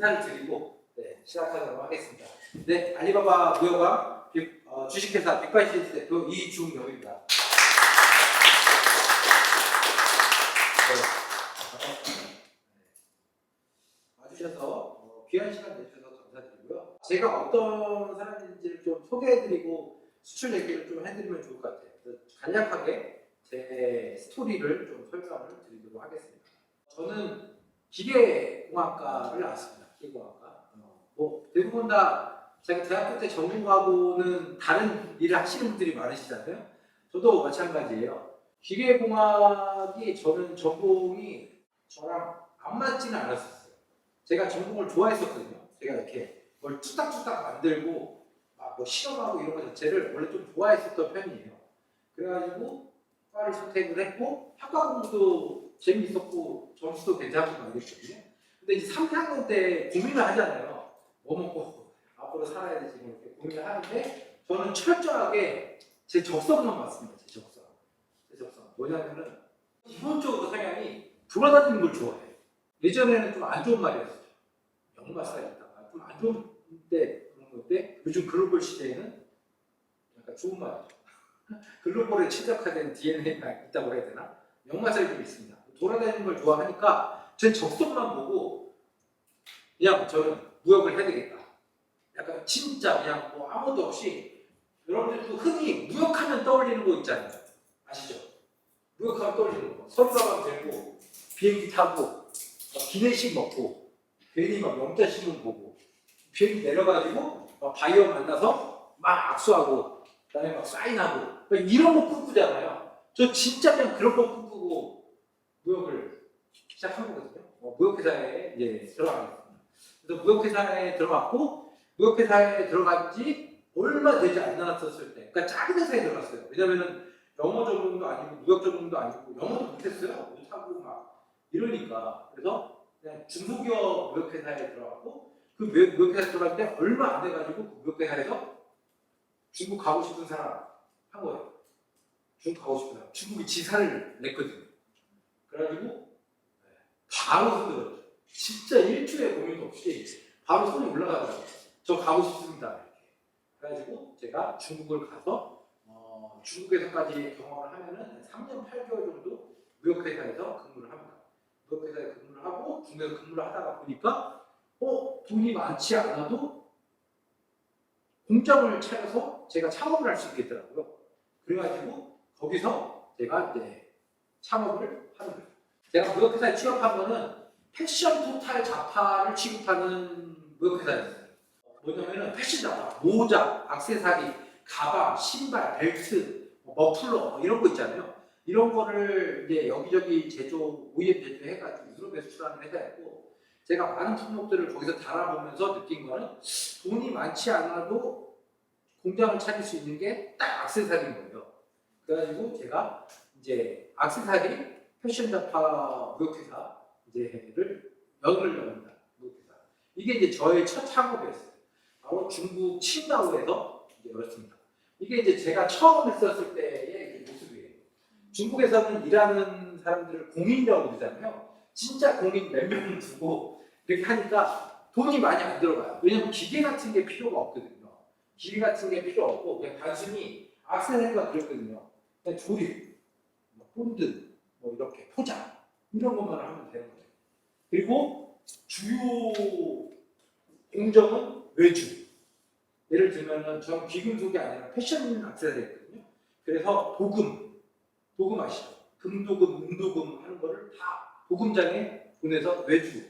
인사를 드리고 시작하도록 하겠습니다. 네, 알리바바 무역왕 주식회사 빅바이시스 대표 이중엽입니다. 와주셔서 귀한 시간 내주셔서 감사드리고요. 제가 어떤 사람인지를 좀 소개해드리고 수출 얘기를 좀 해드리면 좋을 것 같아요. 간략하게 제 스토리를 좀 설명을 드리도록 하겠습니다. 저는 기계공학과를 나왔습니다. 기계공학과. 뭐 대부분 다 제가 대학교 때 전공하고는 다른 일을 하시는 분들이 많으시잖아요. 저도 마찬가지예요. 기계공학이 저는 전공이 저랑 안 맞지는 않았었어요. 제가 전공을 좋아했었거든요. 제가 이렇게 뭘 뚝딱뚝딱 만들고 막 뭐 실험하고 이런 거 자체를 원래 좀 좋아했었던 편이에요. 그래가지고 과를 선택을 했고 학과 공부도 재미있었고 점수도 괜찮고 막 이랬거든요. 근데 이제 3학년 때 고민을 하잖아요. 뭐 먹고 앞으로 살아야 되지 뭐 이렇게 고민을 하는데 저는 철저하게 제 적성만 봤습니다. 제 적성. 뭐냐면은 기본적으로 성향이 돌아다니는 걸 좋아해요. 예전에는 좀 안 좋은 말이었어요. 역마살이 있다가 좀 안 좋은 때 그런 건데 요즘 글로벌 시대에는 약간 좋은 말이죠. 글로벌에 최적화된 DNA가 있다고 해야 되나? 역마살이 좀 있습니다. 돌아다니는 걸 좋아하니까 제 적성만 보고 그냥 저는 무역을 해야 되겠다. 약간 진짜 그냥 뭐 아무것도 없이 여러분들도 흔히 무역하면 떠올리는 거 있잖아요. 아시죠? 무역하면 떠올리는 거. 서류가방 들고 비행기 타고 기내식 먹고 괜히 막 영자 신문 보고 비행기 내려가지고 막 바이어 만나서 막 악수하고 그다음에 막 사인하고 이런 거 꿈꾸잖아요. 저 진짜 그냥 그런 거 꿈꾸고 무역을 시작한 거거든요. 무역회사에 이제 들어가겠습니다. 그래서 무역회사에 들어갔고 무역회사에 들어간 지 얼마 되지 않았었을 때, 그러니까 작은 회사에 들어갔어요. 왜냐면은 영어 전공도 아니고 무역 전공도 아니고 영어도 못했어요. 못하고 막 이러니까. 그래서 그냥 중소기업 무역회사에 들어갔고 그 무역회사에 들어갈 때 얼마 안 돼가지고 그 무역회사에서 중국 가고 싶은 사람 한 거예요. 중국 가고 싶은 사람. 중국이 지사를 냈거든요. 그래가지고 바로 손들었죠. 진짜 일주일 고민도 없이 바로 손이 올라가더라고요. 저 가고 싶습니다. 이렇게. 그래가지고 제가 중국을 가서 중국에서까지 경험을 하면은 3년 8개월 정도 무역회사에서 근무를 합니다. 무역회사에 근무를 하고 중국에서 근무를 하다가 보니까 돈이 많지 않아도 공장을 차려서 제가 창업을 할 수 있겠더라고요. 그래가지고 거기서 제가 이제 창업을 하는 거예요. 제가 무역회사에 취업한 거는 패션 토탈 자파를 취급하는 무역회사였어요. 뭐냐면은 패션 자파, 모자, 액세서리, 가방, 신발, 벨트, 머플러 이런 거 있잖아요. 이런 거를 이제 여기저기 제조, OEM 제조해가지고 유럽에 수출하는 회사였고 제가 많은 품목들을 거기서 달아보면서 느낀 거는 돈이 많지 않아도 공장을 차릴 수 있는 게 딱 액세서리인 거예요. 그래가지고 제가 이제 액세서리 패션 자파 무역회사 이제를 연을 엽니다. 무역회사. 이게 이제 저의 첫 창업이었어요. 바로 중국 칭다오에서 이제 열었습니다. 이게 이제 제가 처음 했었을 때의 모습이에요. 중국에서는 일하는 사람들을 공인이라고 부르잖아요. 진짜 공인 몇 명을 두고 이렇게 하니까 돈이 많이 안 들어가요. 왜냐면 기계 같은 게 필요가 없거든요. 기계 같은 게 필요 없고 그냥 단순히 액세서리가 들었거든요. 그냥 조립, 본드, 뭐 이렇게 포장 이런 것만 하면 되는 거예요. 그리고 주요 공정은 외주. 예를 들면은 저는 귀금속이 아니라 패션 액세서리거든요. 그래서 도금 아시죠? 금도금, 은도금 하는 거를 다 도금장에 보내서 외주.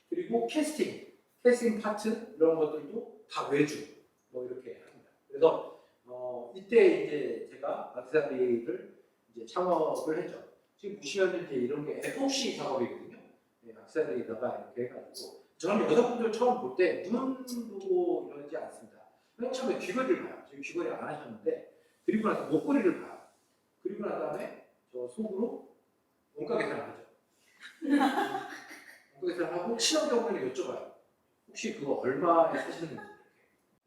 그리고 캐스팅 파트 이런 것들도 다 외주. 뭐 이렇게 합니다. 그래서 이때 이제 제가 액세서리를 이제 창업을 했죠. 지금 보시면 이제 이런 게 FOC 작업이거든요. 액세서리에다가 이렇게 해가지고 저는 여성분들 처음 볼 때 눈 보고 이러지 않습니다. 맨 처음에 귀걸이를 봐요. 지금 귀걸이 안 하셨는데 그리고 나서 목걸이를 봐요. 그리고 난 다음에 저 속으로 원가 계산을 하죠. 원가 계산을 하고 친환경을 여쭤봐요. 혹시 그거 얼마에 사시는지.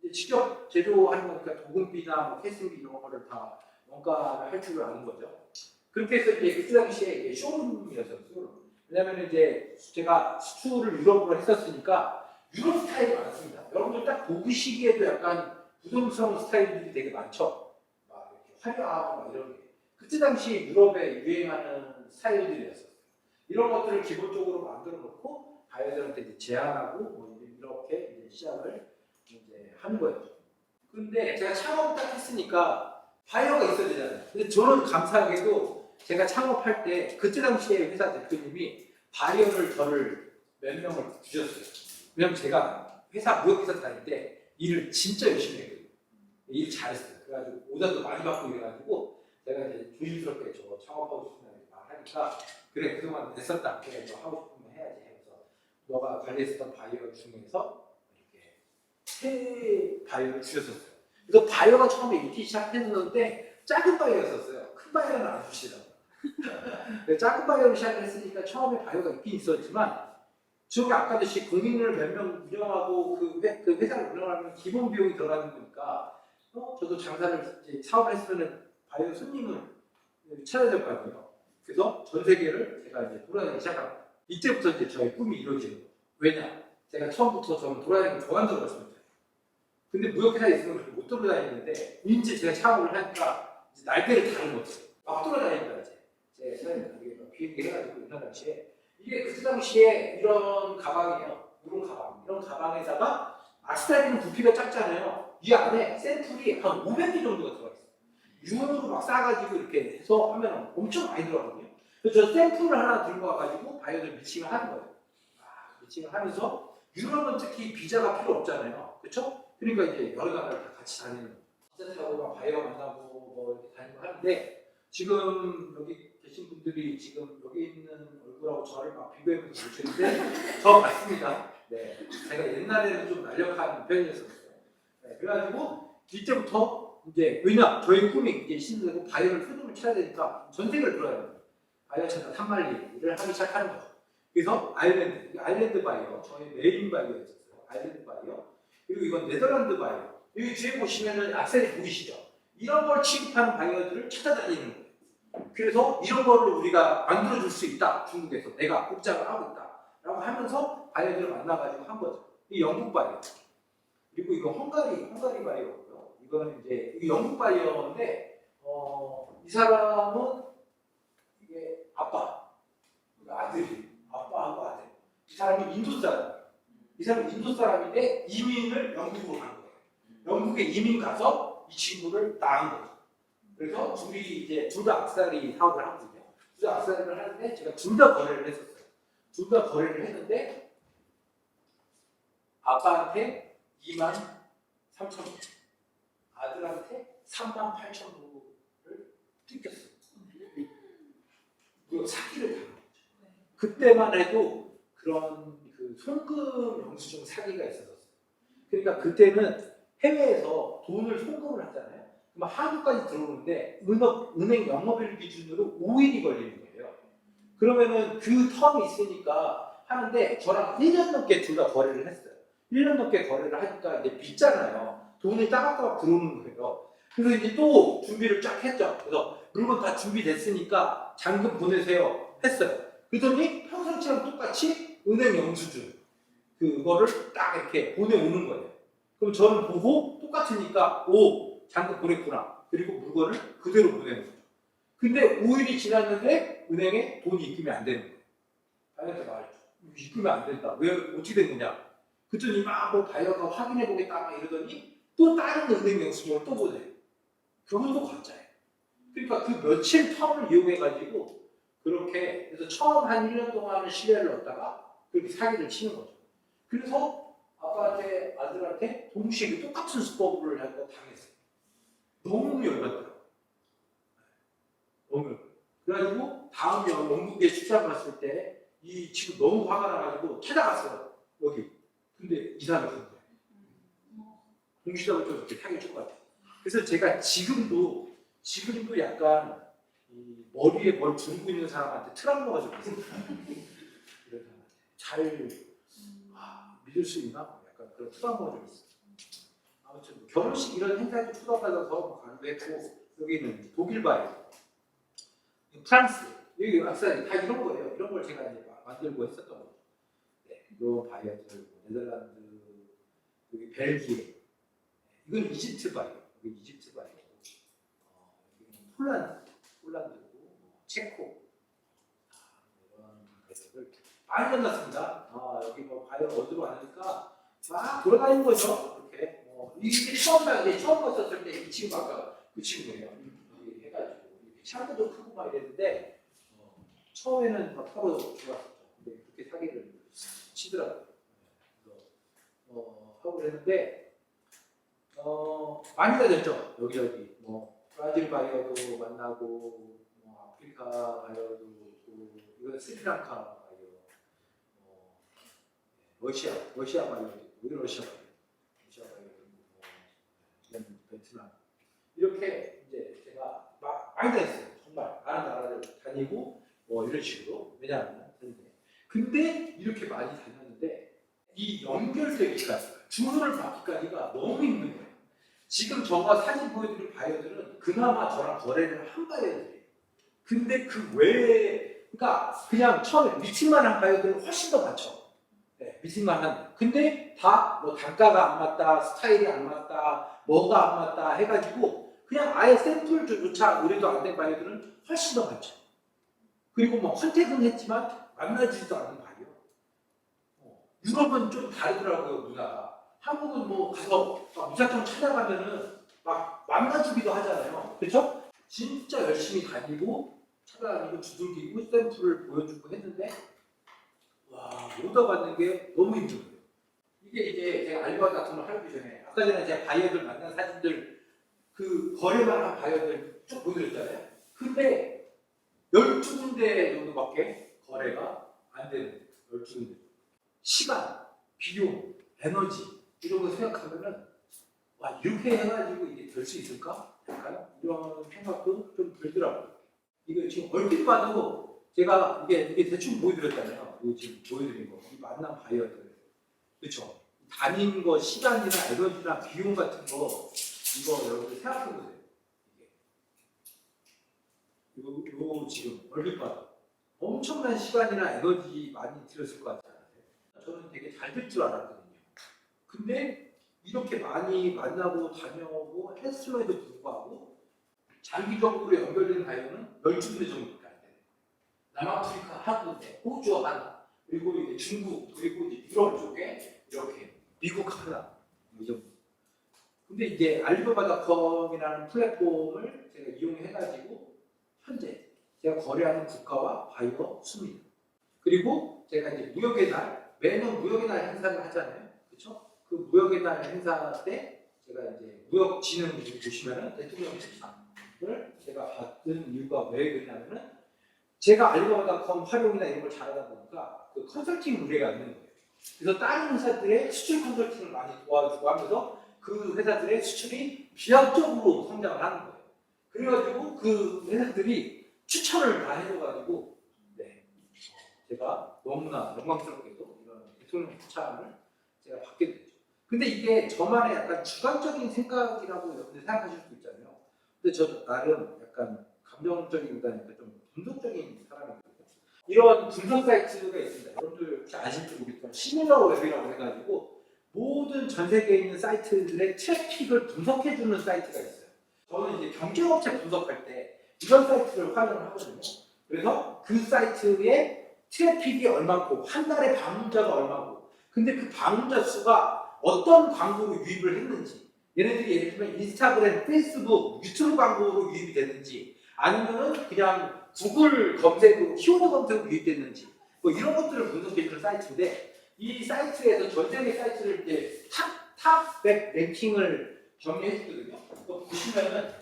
이제 직접 제조하는 거니까 도금비나 뭐 캐스팅비 이런 거를 다 원가를 할 줄을 아는 거죠. 그렇게 해서 이제 그 당시에 쇼룸이었어요. 쇼룸. 왜냐면 이제 제가 수출을 유럽으로 했었으니까 유럽 스타일이 많습니다. 여러분들 딱 보시기에도 약간 부담스러운 스타일들이 되게 많죠. 막 이렇게 화려하고 막 이런 게. 그때 당시 유럽에 유행하는 스타일들이었어요. 이런 것들을 기본적으로 만들어 놓고 바이어들한테 이제 제안하고 뭐 이렇게 이제 시작을 이제 하는 거예요. 근데 제가 창업을 딱 했으니까 바이어가 있어야 되잖아요. 근데 저는 감사하게도 제가 창업할 때 그때 당시에 회사 대표님이 바이어를 저를 몇 명을 주셨어요. 왜냐면 제가 회사 무역회사 다닐 때 일을 진짜 열심히 했거든요. 일 잘했어요. 그래가지고 오다도 많이 받고 이래가지고 제가 이제 조심스럽게 저 창업하고 싶다고 말하니까 그래 그동안 냈었다. 그래 너 하고 싶은 거 해야지 해서 너가 관리했었던 바이어 중에서 이렇게 새 바이어를 주셨었어요. 그래서 바이어가 처음에 있기 시작했는데 작은 바이어였었어요. 큰 바이어는 안 주시더라고요. 작은 바이어로 시작했으니까 처음에 바이어가 있긴 있었지만 저기 아까 듯이 공인을 몇 명 운영하고 그 회사를 운영하면 기본 비용이 들어가는 거니까 저도 장사를 이제 사업을 했으면 바이오 손님을 찾아야 될 거 아니에요. 그래서 전 세계를 제가 이제 돌아다니기 시작합니다. 이때부터 이제 저의 꿈이 이루어지는 거예요. 왜냐? 제가 처음부터 저는 돌아다니는 거 좋아한다고 말씀드렸어요. 근데 무역회사에 있으면 그렇게 못 돌아다니는데 이제 제가 창업을 하니까 이제 날개를 다른 거죠. 막 돌아다닌다 이제. 제 사장님 비행기 해가지고 이런 당시에 이게 그때 당시에 이런 가방이에요. 이런 가방에다가 악세사리는 부피가 작잖아요. 이 안에 샘플이 한 500개 정도가 들어가 있어요. 유언으로 막 싸가지고 이렇게 해서 하면 엄청 많이 들어가거든요. 그래서 저 샘플을 하나 들고 와가지고 바이오들 미칭을 하는 거예요. 미칭을 하면서 유럽은 특히 비자가 필요 없잖아요. 그렇죠? 그러니까 이제 여러 나라를 다 같이 다니는 버스 타고 막 바이오 만나고 뭐 이렇게 다니고 하는데 지금 여기 계신 분들이 지금 여기 있는 얼굴하고 저를 막 비교해보면서 보시는데 저 맞습니다. 네, 제가 옛날에는 좀 날렵한 편이었었어요. 네, 그래가지고 이때부터 이제 왜냐 저희 꿈이 이제 신들고 바이오를 소득을 쳐야 되니까 전 세계를 돌아야 돼요. 바이오 찾아 탐말리를 하기 시작하는 거죠. 그래서 아일랜드 바이오, 저희 메인 바이오였었어요. 아일랜드 바이오. 그리고 이건 네덜란드 바이오. 여기 뒤에 보시면은 악셀이 보이시죠? 이런 걸 취급하는 바이오들을 찾아다니는 거예요. 그래서 이런 거를 우리가 만들어줄 수 있다. 중국에서 내가 복장을 하고 있다. 라고 하면서 바이오들을 만나가지고 한 거죠. 이 영국 바이오. 그리고 이거 헝가리 바이오고요. 이거는 이제 이게 영국 바이오인데 이 사람은 이게 아빠하고 아들. 이 사람이 인도 사람. 이 사람은 인도 사람인데 이민을 영국으로 간 거예요. 영국에 이민 가서 이 친구를 낳은 거죠. 그래서 둘 다 악사리 사업을 하거든요. 둘 다 악사리를 하는데 제가 둘 다 거래를 했었어요. 둘 다 거래를 했는데 아빠한테 23,000불, 아들한테 38,000불을 뜯겼어요. 그 사기를 당한 거죠. 그때만 해도 그런 그 송금 영수증 사기가 있었어요. 그러니까 그때는 해외에서 돈을 송금을 하잖아요. 그럼 한국까지 들어오는데 은행 영업일 기준으로 5일이 걸리는 거예요. 그러면은 그 텀이 있으니까 하는데 저랑 1년 넘게 둘 다 거래를 했어요. 1년 넘게 거래를 하니까 이제 빚잖아요. 돈이 따박따박 들어오는 거예요. 그래서 이제 또 준비를 쫙 했죠. 그래서 물건 다 준비됐으니까 잔금 보내세요 했어요. 그러더니 평상시랑 똑같이 은행 영수증 그거를 딱 이렇게 보내오는 거예요. 그럼 저는 보고 똑같으니까 잔금 보냈구나. 그리고 물건을 그대로 보내는 거죠. 근데 5일이 지났는데 은행에 돈이 입금이 안 되는 거예요. 바이어한테 말했죠. 입금이 안 된다. 왜 어떻게 된 거냐? 그랬더니 뭐 바이어가 확인해 보겠다 막 이러더니 또 다른 은행 영수증을 또 보내요. 그것도 가짜예요. 그러니까 그 며칠 텀을 이용해 가지고 그렇게 그래서 처음 한 1년 동안은 신뢰를 얻다가 그렇게 사기를 치는 거죠. 그래서 아빠한테 아들한테 동시에 똑같은 수법을 하고 당했어요. 너무 열받더라고요. 너무 열받더라고요. 그래가지고 다음 영국에 출장 갔을 때 이 친구 너무 화가 나가지고 찾아갔어요. 여기. 근데 이사를 간 거예요. 동시다고 좀 이렇게 사기 친 것 같아요. 그래서 제가 지금도 약간 이 머리에 뭘 두르고 있는 사람한테 트라우마가 좀 있어요. 이런 사람한테 잘 믿을 수 있나? 약간 그런 트라우마가 좀 있어요. 아무튼 뭐 결혼식 이런 행사에 초대받아서 뭐 가기도 했고 여기는 독일 바이오, 프랑스, 여기 악사리 다 이런 거예요. 이런 걸 제가 이제 만들고 했었던 거죠. 네, 이 바이오들 네덜란드 벨기에, 이건 이집트 바이오, 이건 이집트 바이오, 폴란드고, 체코, 이런 바이오를 많이 만났습니다. 여기 뭐 바이오 어디로 가니까 막 돌아다니는 거죠. 이렇게 이게 처음 봤었을 때 이 친구 아까 그 친구예요. 이렇게 해가지고 차도 좀 크고 막 이랬는데 처음에는 막 서로 좋았었죠. 근데 그렇게 사기를 치더라고요. 그래서 하고 그랬는데 많이 다녔죠. 여기저기 브라질 바이어도 만나고 아프리카 바이어도 있고 이건 스리랑카 바이어, 러시아 바이어도 있고 러시아 바이어도 있고 베트남 이렇게 이제 제가 많이 다녔어요. 정말 많은 나라를 다니고 이런 식으로 왜냐하면 근데 이렇게 많이 다녔는데 이 연결되기까지 주문을 받기까지가 너무 힘든 거예요. 지금 저가 사진 보여드린 바이어들은 그나마 저랑 거래를 한 바이어들이에요. 근데 그 외에 그러니까 그냥 처음에 미팅만 한 바이어들은 훨씬 더 많죠. 네, 미팅만 한. 근데 다 단가가 안 맞다, 스타일이 안 맞다, 뭐가 안 맞다 해가지고 그냥 아예 샘플조차 의뢰도 안 된 바이어들은 훨씬 더 많죠. 그리고 컨택은 했지만 만나지도 않은 바이어. 유럽은 좀 다르더라고요, 문화가. 한국은 가서 무작정 찾아가면은 막 만나주기도 하잖아요. 그렇죠? 진짜 열심히 다니고 찾아다니고 두들기고 샘플을 보여주고 했는데 오더 받는 게 너무 힘든 거예요. 이게 이제 제가 알바이트 같은 걸 하기 전에 아까 전에 제가 바이어들 만난 사진들 그 거래만 한 바이어들 쭉 보여드렸잖아요. 근데 12군데 정도밖에 거래가 안 되는 거예요. 12군데. 시간, 비용, 에너지 이런 거 생각하면은 이렇게 해가지고 이게 될 수 있을까? 약간 이런 생각도 좀 들더라고요. 이거 지금 얼핏 봐도 제가 이게 대충 보여드렸잖아요. 이거 지금 보여드린 거, 이 만난 바이어들, 그렇죠? 다닌 거 시간이나 에너지나 비용 같은 거 이거 여러분들 생각해 보세요. 이거 지금 얼핏 봐도 엄청난 시간이나 에너지 많이 들였을 것 같지 않아요? 저는 되게 잘 될 줄 알았거든요. 근데 이렇게 많이 만나고 다녀오고 했음에도 불구하고 장기적으로 연결된 바이오는 12군데 정도밖에 안 돼요. 남아프리카 한 군데, 호주 하나, 그리고 이제 중국, 그리고 이제 유럽 쪽에 이렇게 미국 하나, 이 정도. 근데 이제 알리바바닷컴이라는 플랫폼을 제가 이용해가지고 현재 제가 거래하는 국가와 바이오 수입니다. 그리고 제가 이제 무역의 날, 매년 무역의 날 행사를 하잖아요. 그렇죠? 그 무역의 날 행사 때 제가 이제 무역진흥 보시면은 대통령 특상을 제가 받은 이유가 왜 그러냐면은 제가 알리바바닷컴 활용이나 이런 걸 잘하다 보니까 그 컨설팅 의뢰가 있는 거예요. 그래서 다른 회사들의 수출 컨설팅을 많이 도와주고 하면서 그 회사들의 수출이 비약적으로 성장을 하는 거예요. 그래가지고 그 회사들이 추천을 다 해줘가지고 제가 너무나 영광스럽게도 이런 대통령 추천을 제가 받게 됐죠. 근데 이게 저만의 약간 주관적인 생각이라고 여러분들 생각하실 수 있잖아요. 근데 저도 나름 약간 감정적이보다는 좀 분석적인 사람이거든요. 이런 분석 사이트가 있습니다. 여러분들 혹시 아실지 모르겠지만 시밀러 웹이라고 해가지고 모든 전 세계에 있는 사이트들의 트래픽을 분석해주는 사이트가 있어요. 저는 이제 경쟁업체 분석할 때 이런 사이트를 활용을 하거든요. 그래서 그 사이트에 트래픽이 얼마고 한 달에 방문자가 얼마고 근데 그 방문자 수가 어떤 광고로 유입을 했는지 얘네들이 예를 들면 인스타그램, 페이스북, 유튜브 광고로 유입이 됐는지 아니면은 그냥 구글 검색으로 키워드 검색으로 유입됐는지 이런 것들을 분석해주는 사이트인데 이 사이트에서 전 세계 사이트를 이제 탑 100 랭킹을 정리해주거든요. 보시면은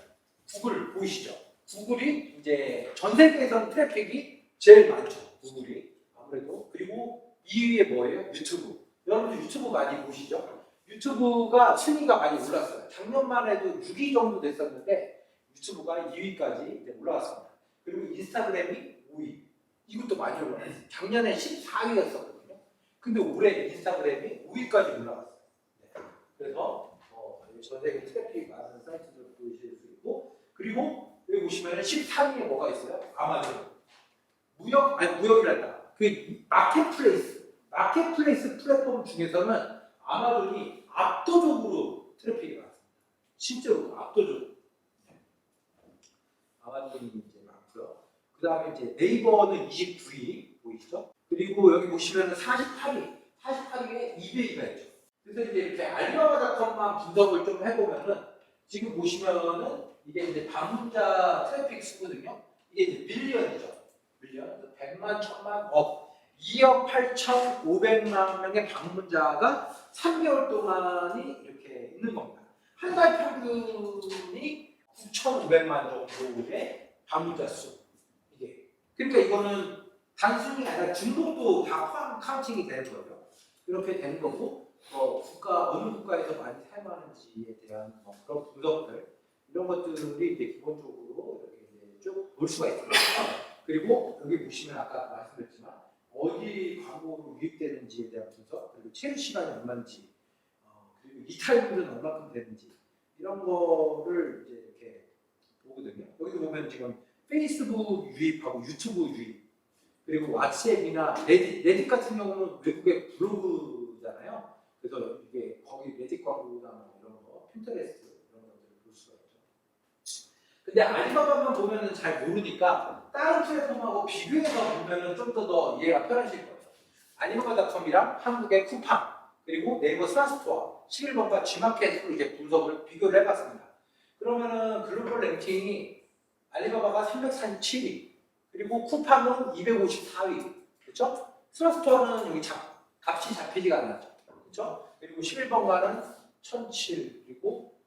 구글 보이시죠? 구글이 이제 전 세계에서는 트래픽이 제일 많죠. 구글이 아무래도. 그리고 2위에 뭐예요? 유튜브. 여러분들 유튜브 많이 보시죠? 유튜브가 순위가 많이 올랐어요. 작년만 해도 6위 정도 됐었는데 유튜브가 2위까지 이제 올라왔습니다. 그리고 인스타그램이 5위. 이것도 많이 올라왔어요. 작년에 14위였었거든요. 근데 올해 인스타그램이 5위까지 올라갔어요. 그래서 전 세계 트래픽 많은 사이트들 보실 수 있고 그리고 여기 보시면 13위에 뭐가 있어요? 아마존. 무역이란다. 그 마켓플레이스 플랫폼 중에서는 아마존이 압도적으로 트래픽이 많습니다. 실제로 압도적으로. 아마존이 이제 많고요. 그 다음에 이제 네이버는 29위 보이시죠? 그리고 여기 보시면 48위에 이베이가 있죠. 그래서 이제 이렇게 알리바바닷컴만 분석을 좀 해보면은 지금 보시면은 이게 이제 방문자 트래픽 수거든요. 이게 이제 밀리언이죠. 밀리언. 100만, 1000만, 억. 2억 8,500만 명의 방문자가 3개월 동안이 이렇게 있는 겁니다. 한 달 평균이 9,500만 정도의 방문자 수. 이게. 그러니까 이거는 단순히 아니라 중국도 다 포함 카운팅이 되는 거죠. 이렇게 되는 거고, 어느 국가에서 많이 사용하는지에 대한 그런 분석들, 이런 것들이 이제 기본적으로 이렇게 이제 쭉 볼 수가 있습니다. 그리고 여기 보시면 아까 말씀드렸지만, 어디 광고로 유입되는지에 대한 분석, 그리고 체류 시간이 얼마인지, 그리고 이탈률은 얼마큼 되는지, 이런 거를 이제 이렇게 보거든요. 여기도 보면 지금 페이스북 유입하고 유튜브 유입, 그리고 왓츠앱이나 레딧 같은 경우는 외국의 블로그잖아요. 그래서 이게 거기 레딧 광고나 뭐 이런 거, 핀터레스트 이런 것들을 볼 수가 있죠. 근데 알리바바만 보면은 잘 모르니까 다른 플랫폼하고 비교해서 보면은 좀 더 이해가 편하실 거예요. 알리바바닷컴이랑 한국의 쿠팡, 그리고 네이버 스마트스토어, 11번과 G마켓으로 이제 분석을 비교를 해봤습니다. 그러면은 글로벌 랭킹이 알리바바가 347위, 그리고 쿠팡은 254위, 그렇죠? 스마트스토어는 여기 값이 잡히지가 않았죠, 그렇죠? 그리고 11번가는 1007, 그리고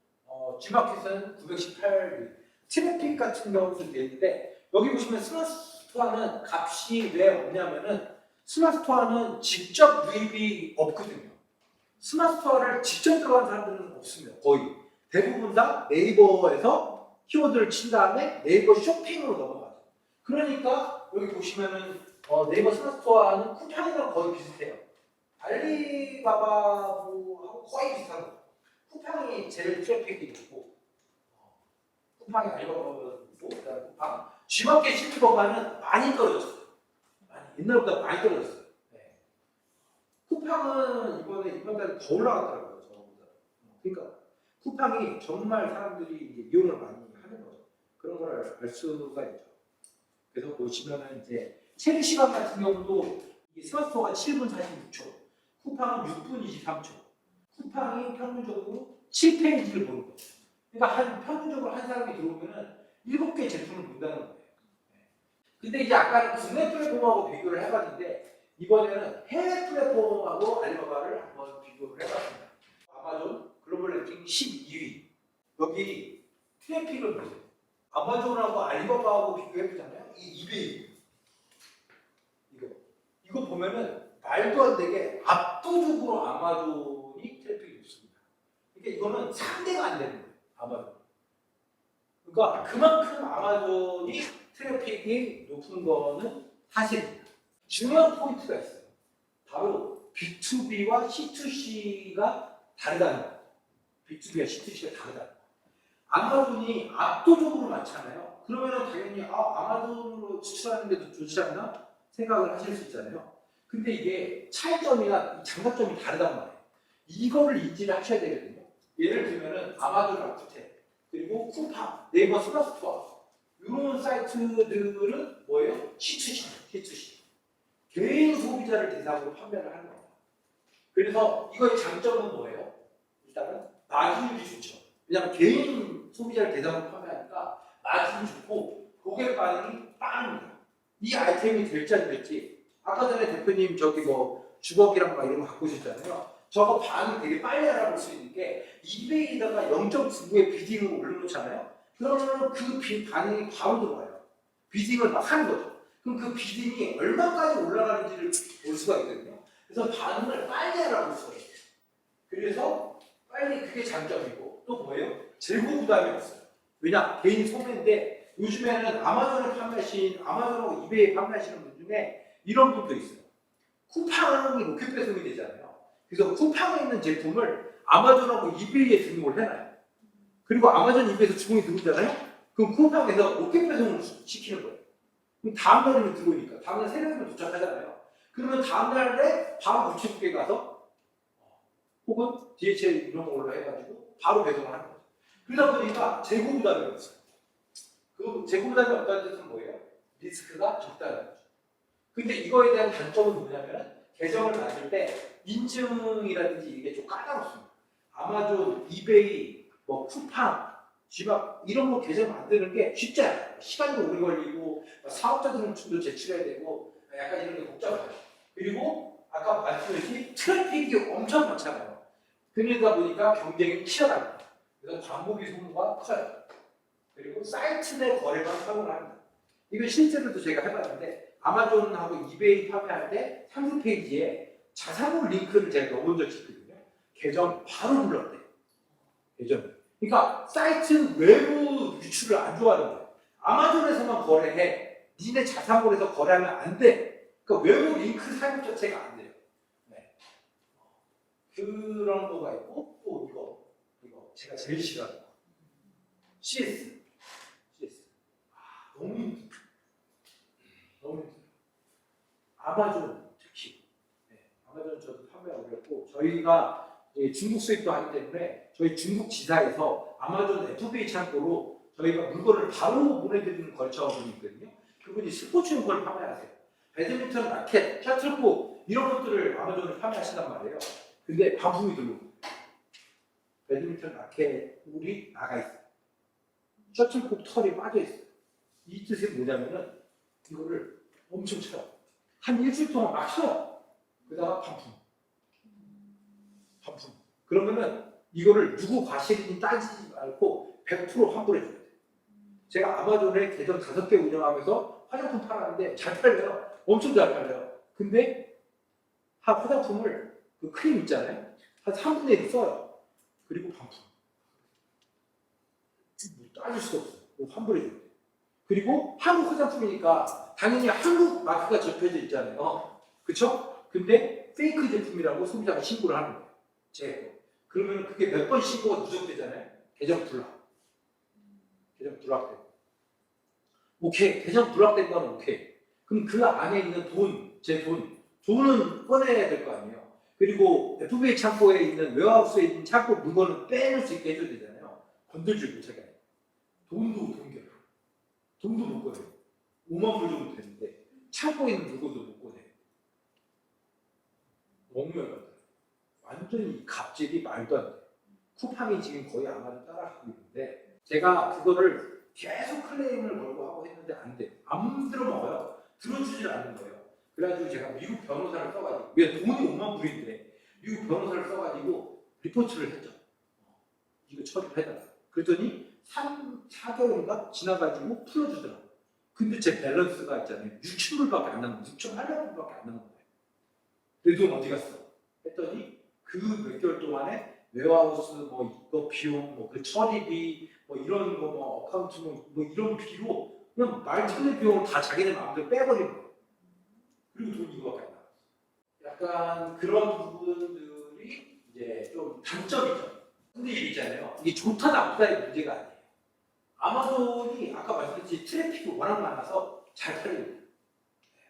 G마켓은 918위. 트래픽 같은 경우도 있는데 여기 보시면 스마트스토어는 값이 왜 없냐면은 스마트스토어는 직접 유입이 없거든요. 스마트스토어를 직접 들어간 사람들은 없습니다. 거의 대부분 다 네이버에서 키워드를 친 다음에 네이버 쇼핑으로 넘어가죠. 그러니까 여기 보시면은 네이버 스마트스토어는 쿠팡이랑 거의 비슷해요. 알리바바하고 거의 비슷한 거예요. 쿠팡이 제일 트래픽이 있고, 쿠팡이 알리바바보다 있고, 그다음에 쿠팡. G마켓 11번가는 많이 떨어졌어요. 옛날보다 많이 떨어졌어요. 네. 쿠팡은 이번 달에 더 올라갔더라고요, 저보다. 그러니까 쿠팡이 정말 사람들이 이제 이용을 많이 하는 거죠. 그런 걸 알 수가 있죠. 그래서 보시면은 이제 체류 시간 같은 경우도 이게 스마트스토어가 7분 46초, 쿠팡은 6분 23초. 쿠팡이 평균적으로 7페이지를 보는 거죠. 그러니까 평균적으로 한 사람이 들어오면은 7개 제품을 본다는 거예요. 근데 이제 아까 국내 플랫폼하고 비교를 해봤는데 이번에는 해외 플랫폼하고 알리바바를 한번 비교를 해봤습니다. 아마존 글로벌 랭킹 12위. 여기 트래픽을 보세요. 아마존하고 알리바바하고 비교해보잖아요. 이 이베이. 이거 보면은 말도 안 되게 압도적으로 아마존이 트래픽이 높습니다. 그러니까 이거는 상대가 안 되는 거예요. 아마존. 그러니까 그만큼 아마존이 트래픽이 높은 거는 사실입니다. 중요한 포인트가 있어요. 바로 B2B와 C2C가 다르다는 거예요. B2B와 C2C가 다르다는 거예요. 아마존이 압도적으로 많잖아요. 그러면 당연히 아마존으로 추출하는 게 더 좋지 않나 생각을 하실 수 있잖아요. 근데 이게 차이점이나 장단점이 다르단 말이에요. 이거를 인지를 하셔야 되거든요. 예를 들면은 아마존 라쿠텐, 그리고 쿠팡, 네이버 스마트스토어 이런 사이트들은 뭐예요? C2C. 개인 소비자를 대상으로 판매를 하는 겁니다. 그래서 이거의 장점은 뭐예요? 일단은 마진율이 좋죠. 왜냐하면 개인 소비자를 대상으로 판매하니까 마진이 좋고 고객 반응이 빠릅니다. 이 아이템이 될지 안 될지, 아까 전에 대표님 저기 뭐 주걱이랑 막 이런 거 갖고 오셨잖아요. 저거 반응 되게 빨리 알아볼 수 있는 게 이베이에다가 0.99의 비딩을 올려놓잖아요. 그러면 그 반응이 바로 들어와요. 비딩을 막 하는 거죠. 그럼 그 비딩이 얼마까지 올라가는지를 볼 수가 있거든요. 그래서 반응을 빨리 알아볼 수가 있어요. 그래서 빨리 그게 장점이고, 또 뭐예요? 재고 부담이 없어요. 왜냐? 개인 소매인데 요즘에는 아마존하고 이베이 판매하시는 분 중에 이런 분도 있어요. 쿠팡이 로켓 배송이 되잖아요. 그래서 쿠팡에 있는 제품을 아마존하고 이베이에 등록을 해놔요. 그리고 아마존 이베이에서 주문이 들어오잖아요. 그럼 쿠팡에서 로켓 배송을 시키는 거예요. 그럼 다음 날이면 들어오니까 다음 날 새벽이면 도착하잖아요. 그러면 다음 날에 바로 우체국에 가서 혹은 DHL 이런 걸로 해가지고 바로 배송을 하는 거죠. 그러다 보니까 재고 부담이 없어요. 그 재고 부담이 없다는 뜻은 뭐예요? 리스크가 적다는 거죠. 근데 이거에 대한 단점은 뭐냐면 계정을 만들 때 인증이라든지 이게 좀 까다롭습니다. 아마존, 이베이, 뭐 쿠팡, 지막 이런 거 계정 만드는 게 쉽지 않아요. 시간도 오래 걸리고 사업자 등록증도 제출해야 되고 약간 이런 게 복잡해요. 그리고 아까 말씀드렸듯이 트래픽이 엄청 많잖아요. 그러다 보니까 경쟁이 치열합니다. 그래서 광고비 소모가 커요. 그리고 사이트 내 거래만 사용을 합니다. 이거 실제로도 제가 해봤는데 아마존하고 이베이 판매할 때 상세 페이지에 자사몰 링크를 제가 넣어본 적이 있거든요. 계정 바로 눌렀대요. 계정. 그러니까 사이트 외부 유출을 안 좋아하는 거예요. 아마존에서만 거래해. 니네 자사몰에서 거래하면 안 돼. 그러니까 외부 링크 사용 자체가 안 돼요. 네. 그런 거가 있고 또 이거 제가 제일 싫어하는 거. CS. 너무 힘들어요. 너무 힘들어요. 아마존 특히. 네. 아마존 저도 판매하고 그랬고 저희가 중국 수입도 하기 때문에 저희 중국 지사에서 아마존 FBA 창고로 저희가 물건을 바로 보내드리는 거래처분이 있거든요. 그분이 스포츠용품을 판매하세요. 배드민턴 라켓, 셔틀콕 이런 것들을 아마존을 판매하신단 말이에요. 근데 반품이 들어오고 배드민턴 라켓 물이 나가 있어요. 셔틀콕 털이 빠져 있어요. 이 뜻이 뭐냐면은 이거를 엄청 쳐요. 한 일주일 동안 막 쳐요. 그러다가 반품. 그러면은 이거를 누구 과실인지 따지지 말고 100% 환불해 줘야 돼요. 제가 아마존에 계정 5개 운영하면서 화장품 팔았는데 잘 팔려요. 엄청 잘 팔려요. 근데 한 화장품을 그 크림 있잖아요. 한 3분의 1 써요. 그리고 반품. 뭐 따질 수가 없어요. 환불해 줘야 돼요. 그리고 한국 화장품이니까 당연히 한국 마크가 접혀져 있잖아요. 그쵸? 근데 페이크 제품이라고 소비자가 신고를 하는 거예요. 그러면 그게 몇 번 신고가 누적되잖아요. 계정 블락. 계정 블락돼. 오케이. 계정 블락된 건 오케이. 그럼 그 안에 있는 돈, 제 돈은 꺼내야 될 거 아니에요. 그리고 FBA 창고에 있는 웨어하우스에 있는 창고 물건을 빼낼 수 있게 해줘야 되잖아요. 건들지 못하게. 돈도 동결. 돈도 못 꺼내요. 5만 불 정도 되는데 창고에 있는 물건도 못 꺼내요. 너무 열받아요. 완전히 갑질이 말도 안 돼요. 쿠팡이 지금 거의 아마존 따라가고 있는데 제가 그거를 계속 클레임을 걸고 하고 했는데 안 돼요. 안 들어먹어요. 들어주질 않는 거예요. 그래가지고 제가 미국 변호사를 써가지고 왜 돈이 5만 불인데 미국 변호사를 써가지고 리포트를 했죠. 이거 처리를 해달라. 그랬더니 4개월인가 지나가지고 풀어주더라고요. 근데 제 밸런스가 있잖아요. 6천 불밖에 안 남은 거예요. 6,800 불밖에 안 남은 거예요. 내 돈 어디 갔어? 했더니 그 몇 개월 동안에 웨어하우스 뭐 이거 비용 뭐 그 처리비 뭐 이런 거 뭐 어카운트 뭐 이런 비로 그냥 말 틀린 비용을 다 자기네 마음대로 빼버린 거예요. 그리고 돈 이거밖에 안 나왔어요. 약간 그런 부분들이 이제 좀 단점이죠. 근데 이게 있잖아요. 이게 좋다 나쁘다의 문제가 아니에요. 아마존이 아까 말씀드렸듯이 트래픽이 워낙 많아서 잘 팔려요.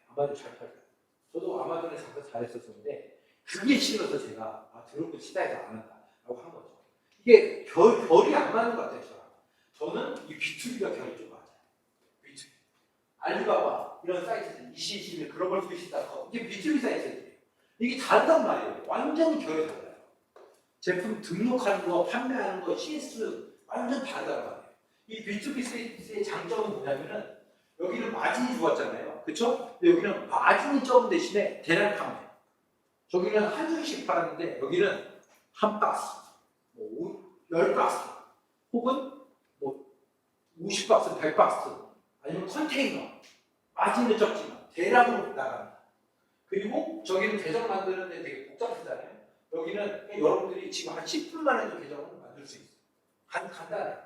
아마존 잘 팔려요. 저도 아마존에 장사 잘했었는데 그게 싫어서 제가 드롭을 시다해서 안 한다라고 한 거죠. 이게 결이 안 맞는 것 같아요. 저는 이 B2B가 결이 좀 맞아요. B2B. 알리바바 이런 사이트들, 이시이시밀 글로벌 스위시닷컴 이게 B2B 사이트들이에요. 이게 다르단 말이에요. 완전히 결이 달라요. 제품 등록하는 거, 판매하는 거, CS 완전 다르단 말이에요. 이 B2B 사이트의 장점은 뭐냐면은 여기는 마진이 좋았잖아요. 그쵸? 근데 여기는 마진이 적은 대신에 대량 판매. 저기는 한 줄씩 팔았는데 여기는 한 박스, 뭐 10박스, 혹은 뭐 50박스, 100박스, 아니면 컨테이너. 마진은 적지만 대량으로 나갑니다. 그리고 저기는 계정 만드는 데 되게 복잡하잖아요. 여기는 여러분들이 지금 한 10분만 해도 계정을 만들 수 있어요. 간단해요.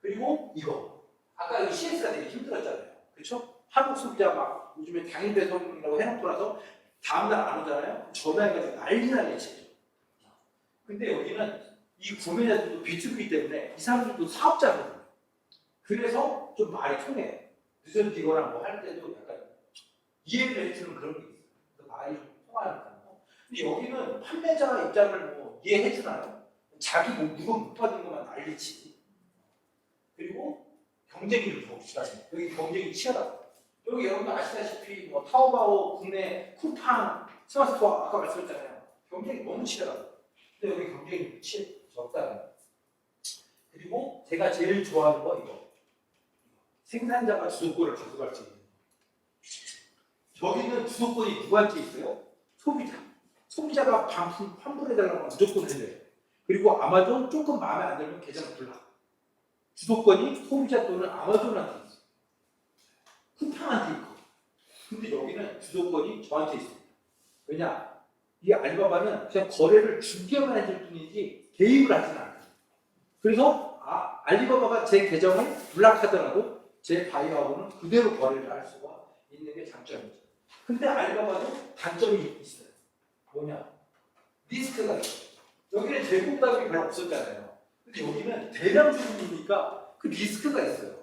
그리고 이거. 아까 이 CS가 되게 힘들었잖아요. 그렇죠? 한국 소비자 막 요즘에 당일 배송이라고 해놓고 나서 다음날 안 오잖아요? 전화해가지고 난리 치죠. 근데 여기는 이 구매자들도 B2B 때문에 이 사람들도 사업자거든요. 그래서 좀 말이 통해요. 늦어지거나 뭐 할 때도 약간 이해를 해주는 그런 게 있어요. 그래서 말이 좀 통하는 거. 근데 여기는 판매자 입장을 뭐 이해해주나요? 자기 뭐 물건 못 받은 것만 난리치지. 그리고 경쟁이 좀 봅시다. 여기 경쟁이 치열하다. 여기 여러분도 아시다시피 뭐 타오바오, 국내 쿠팡, 스마트스토어 아까 말씀드렸잖아요. 경쟁이 너무 치열하다. 근데 여기 경쟁이 적다. 그리고 제가 제일 좋아하는 거 이거. 생산자가 주도권을 가져갈 수 있는. 저기는 주도권이 누구한테 있어요? 소비자. 소비자가 반품 환불해달라고 하면 무조건 해줘요. 그리고 아마존 조금 마음에 안 들면 계정을 불러. 주도권이 소비자 또는 아마존한테 있어요. 쿠팡한테 있고. 근데 여기는 주도권이 저한테 있습니다. 왜냐? 이 알리바바는 그냥 거래를 중개만 해줄 뿐이지 개입을 하지는 않아요. 그래서 알리바바가 제 계정을 블락하더라도 제 바이어하고는 그대로 거래를 할 수가 있는 게 장점이죠. 근데 알리바바도 단점이 있어요. 뭐냐? 리스크가 있어요. 여기는 재고답이 별로 없었잖아요. 근데 여기는 대량 주문이니까 그 리스크가 있어요.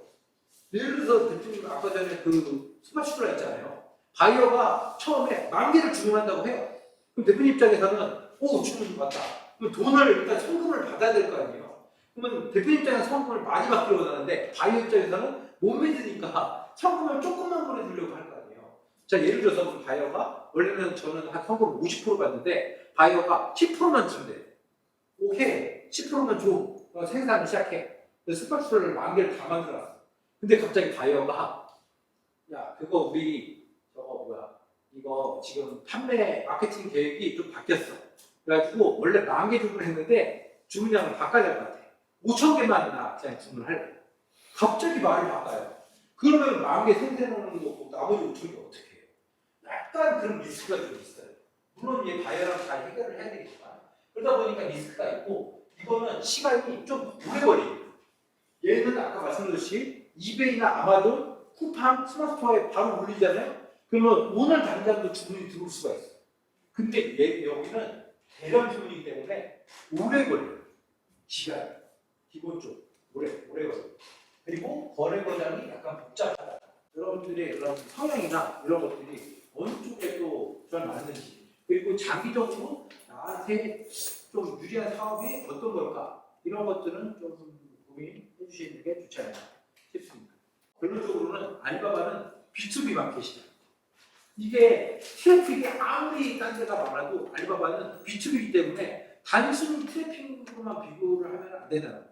예를 들어서 대표님 아까 전에 그 스마트슈라 했잖아요. 바이어가 처음에 10,000개를 주문한다고 해요. 그럼 대표님 입장에서는 주문이 왔다. 그럼 돈을 일단 송금을 받아야 될 거 아니에요. 그러면 대표님 입장에서 송금을 많이 받기로 하는데 바이어 입장에서는 못 믿으니까 송금을 조금만 보내주려고 할 거 아니에요. 자, 예를 들어서 바이어가 원래는 저는 한 송금 50% 받는데 바이어가 10%만 준대. 오케이, 10%만 줘. 생산을 시작해. 그래서 스파츠를 10,000개를 다 만들어놨어. 근데 갑자기 바이어가 야, 그거 우리 이거 지금 판매 마케팅 계획이 좀 바뀌었어. 그래가지고 원래 10,000개 주문을 했는데 주문량을 바꿔야 될 것 같아. 5,000개만 나 그냥 주문할래. 갑자기 말을 바꿔요. 그러면 10,000개 생산하는 거고 나머지 5,000개 어떻게 해요? 약간 그런 리스크가 좀 있어요. 물론 얘 바이어랑 잘 해결을 해야 되겠지만 그러다 보니까 리스크가 있고 이거는 시간이 좀 오래 걸립니다. 얘는 아까 말씀드렸듯이 이베이나 아마존, 쿠팡, 스마트스토어에 바로 올리잖아요. 그러면 오늘 당장도 주문이 들어올 수가 있어요. 근데 여기는 대량 주문이기 때문에 오래 걸려요. 시간 기본적으로 오래 걸려요. 그리고 거래 과정이 약간 복잡하다. 여러분들의 이런 성향이나 이런 것들이 어느 쪽에 또 잘 맞는지, 그리고 장기적으로 나한테 좀 유리한 사업이 어떤 걸까, 이런 것들은 좀 고민해 주시는 게 좋지 않나 싶습니다. 결론적으로는 알리바바는 B2B 마켓이다. 이게 트래픽이 아무리 딴 데가 많아도 알리바바는 B2B이기 때문에 단순히 트래픽으로만 비교를 하면 안 된다는 거죠.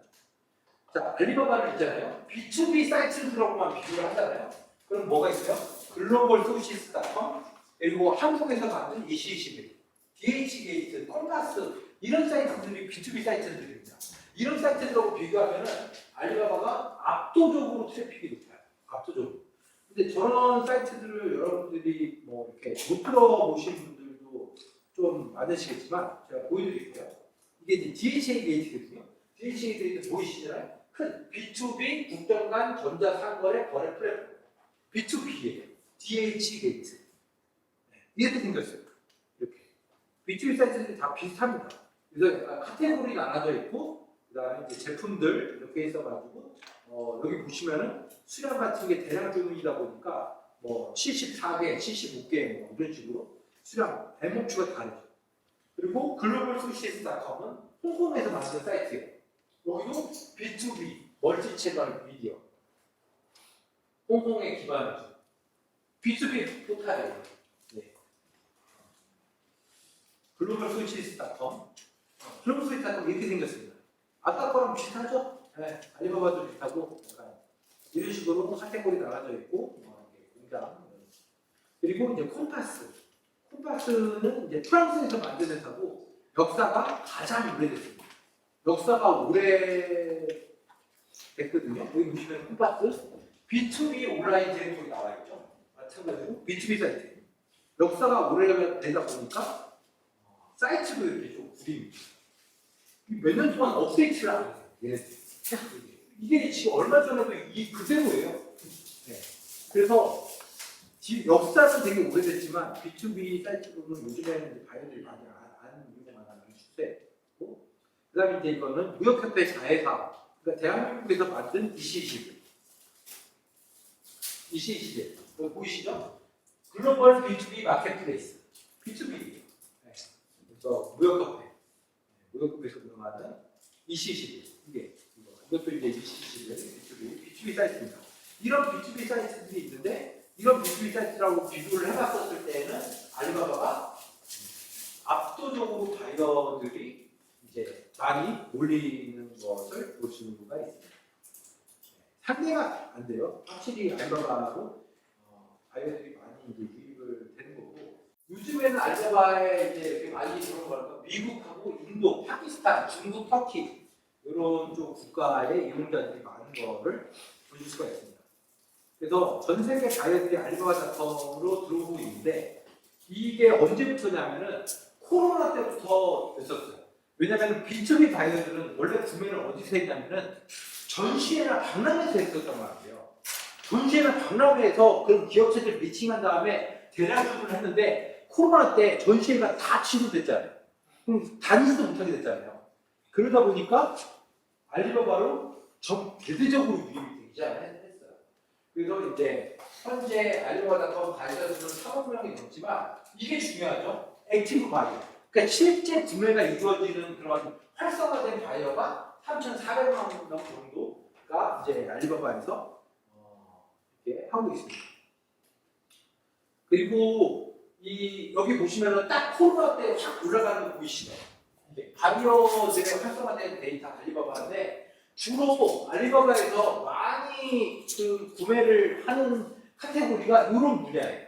자, 알리바바를 있잖아요. B2B 사이트라고만 비교를 하잖아요. 그럼 뭐가 있어요? 글로벌 소시스.com, 그리고 한국에서 만든 EC21, DH게이트, 컴파스, 이런 사이트들이 B2B 사이트들입니다. 이런 사이트들하고 비교하면 알리바바가 압도적으로 트래픽이 높아요. 압도적으로. 근데 저런 사이트들을 여러분들이 뭐 이렇게 못 들어보신 분들도 좀 많으시겠지만 제가 보여드릴게요. 이게 이제 DHA 게이트거든요. DHA 게이트 보이시잖아요. 큰 B2B 국정 간 전자 상거래 거래 플랫폼. B2B예요. DH 게이트. 이렇게 생겼어요. 이렇게. B2B 사이트들이 다 비슷합니다. 그래서 카테고리 나눠져 있고, 그 다음에 이제 제품들 이렇게 있어가지고, 여기 보시면은 수량 같은 게 대량 주문이다 보니까 뭐 74개, 75개 뭐 이런 식으로 수량 대목수가 다르죠. 그리고 글로벌 소시스.com은 홍콩에서 만든 사이트예요. 여기도 B2B 멀티 채널 미디어. 홍콩에 기반해서 B2B 포탈이에요. 네. 글로벌 소시스.com. 글로벌 소시스.com 이렇게 생겼습니다. 아까 거랑 비슷하죠? 네. 알리바바도 비슷하고 약간 이런 식으로 카테고리 나눠져 있고 공장. 그리고 이제 콤파스는 이제 프랑스에서 만든 회사고 역사가 가장 오래됐습니다. 역사가 오래됐거든요. 여기 보시면 콤파스 B2B 온라인 제품이 나와 있죠. 마찬가지로 B2B 사이트. 역사가 오래되다 보니까 사이트도 이렇게 좀 구립니다. 몇 년 동안 업데이트를 안 해요. 이게 지금 얼마 전에도 그대로예요. 네. 그래서 지금 역사는 되게 오래됐지만 B2B 사이트로는 요즘에는 바이어들이 많이 안 이용하는 추세고, 그 다음에 이제 이거는 무역협회 자회사, 그러니까 대한민국에서 만든 EC21. 이거 보이시죠? 글로벌 B2B 마켓플레이스. B2B. 네. 그래서 무역협회. 모욕급에서 운영하는 EC11 이것도 이제 EC11 B2B 사이트입니다. 이런 B2B 사이트들이 있는데 이런 B2B 사이트라고 비교를 해봤었을 때는 알리바바가 압도적으로 바이어들이 이제 많이 몰리는 것을 볼 수가 있습니다. 상대가 안 돼요. 확실히 알리바바로 바이어들이 많이 이제 유입을 되는 거고, 요즘에는 알리바바에 이제 이렇게 많이 들어온 거니까 미국하고 인도, 파키스탄, 중국, 터키 이런 쪽 국가의 이용자들이 많은 거를 보실 수가 있습니다. 그래서 전 세계 바이어들이 알리바바닷컴으로 들어오고 있는데 이게 언제부터냐면은 코로나 때부터 됐었어요. 왜냐하면 B2B 바이어들은 원래 구매를 어디서 했냐면은 전시회나 박람회에서 했었단 말이에요. 전시회나 박람회에서 그런 기업체들 미팅한 다음에 대량주를 했는데 코로나 때 전시회가 다 취소됐잖아요. 그럼 다니지도 못하게 됐잖아요. 그러다 보니까 알리바바로 전 대대적으로 유입이 되기 시작했어요. 그래서 이제 현재 알리바바닷컴 바이어 수는 3억 명이 넘지만 이게 중요하죠. 액티브 바이어. 그러니까 실제 구매가 이루어지는 그런 활성화된 바이어가 3,400만 명 정도가 이제 알리바바에서 이렇게 하고 있습니다. 그리고 여기 보시면은 딱 코로나 때 확 올라가는 거 보이시죠? 바이어들의 활성화된 데이터 알리바바인데 주로 알리바바에서 많이 그 구매를 하는 카테고리가 이런 분야예요.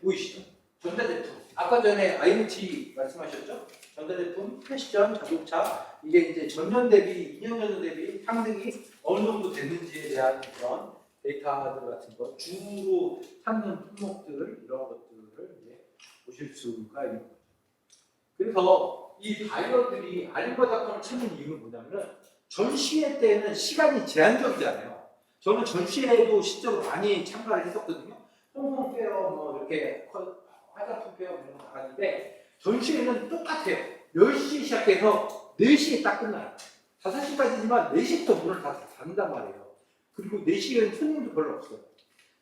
보이시죠? 전자제품. 아까 전에 IoT 말씀하셨죠? 전자제품, 패션, 자동차 이게 이제 전년 대비, 2년 전 대비 상승이 어느 정도 됐는지에 대한 그런 데이터들 같은 거 주로 찾는 품목들 이런 것들을 이제 보실 수가 있는 거죠. 그래서 이 바이어들이 알리바바닷컴을 찾는 이유는 뭐냐면은 전시회 때는 시간이 제한적이잖아요. 저는 전시회에도 실제로 많이 참가를 했었거든요. 홍콩 페어 뭐 이렇게 화장품 페어 이런 거 나갔는데 전시회는 똑같아요. 10시 시작해서 4시에 딱 끝나요. 5시까지지만 4시부터 문을 다 닫는단 말이에요. 그리고 4시에는 손님도 별로 없어요.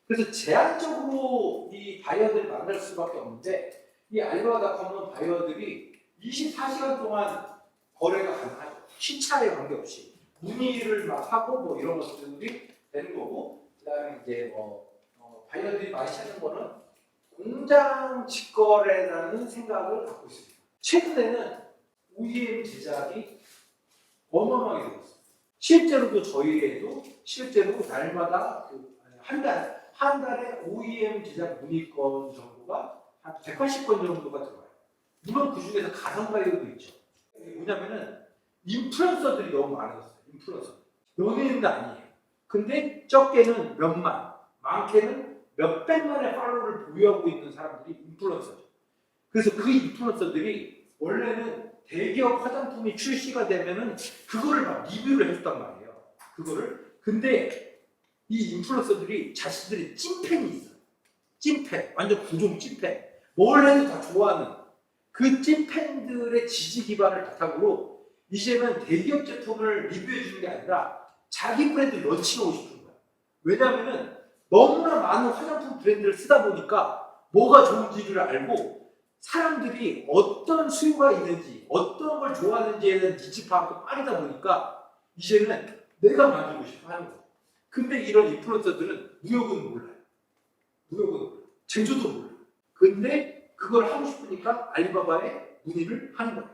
그래서 제한적으로 이 바이어들을 만날 수밖에 없는데 이 알리바바닷컴은 바이어들이 24시간 동안 거래가 가능하죠. 시차에 관계없이 문의를 막 하고 뭐 이런 것들이 되는 거고, 그다음에 이제 바이어들이 많이 찾는 거는 공장 직거래라는 생각을 갖고 있습니다. 최근에는 OEM 제작이 어마어마하게 되고 있습니다. 실제로도 저희에도 실제로 날마다 한 달에 OEM 제작 문의건 정도가 한 180건 정도가 들어와요. 물론 그 중에서 가상 바이오도 있죠. 뭐냐면은 인플루언서들이 너무 많아졌어요. 인플루언서. 연예인도 아니에요. 근데 적게는 몇만, 많게는 몇백만의 팔로워를 보유하고 있는 사람들이 인플루언서죠. 그래서 그 인플루언서들이 원래는 대기업 화장품이 출시가 되면은 그거를 막 리뷰를 해줬단 말이에요. 그거를. 근데 이 인플루언서들이 자신들의 찐팬이 있어요. 찐팬. 완전 구종 찐팬. 뭘 해도 다 좋아하는 그 찐팬들의 지지 기반을 바탕으로 이제는 대기업 제품을 리뷰해 주는 게 아니라 자기 브랜드 런칭하고 싶은 거야. 왜냐하면 너무나 많은 화장품 브랜드를 쓰다 보니까 뭐가 좋은지를 알고 사람들이 어떤 수요가 있는지 어떤 걸 좋아하는지에 대한 니즈 파악도 빠르다 보니까 이제는 내가 만들고 싶어 하는 거야. 근데 이런 인플루언서들은 무역은 몰라요. 무역은 몰라요. 제조도 몰라요. 근데 그걸 하고 싶으니까 알리바바에 문의를 하는 거예요.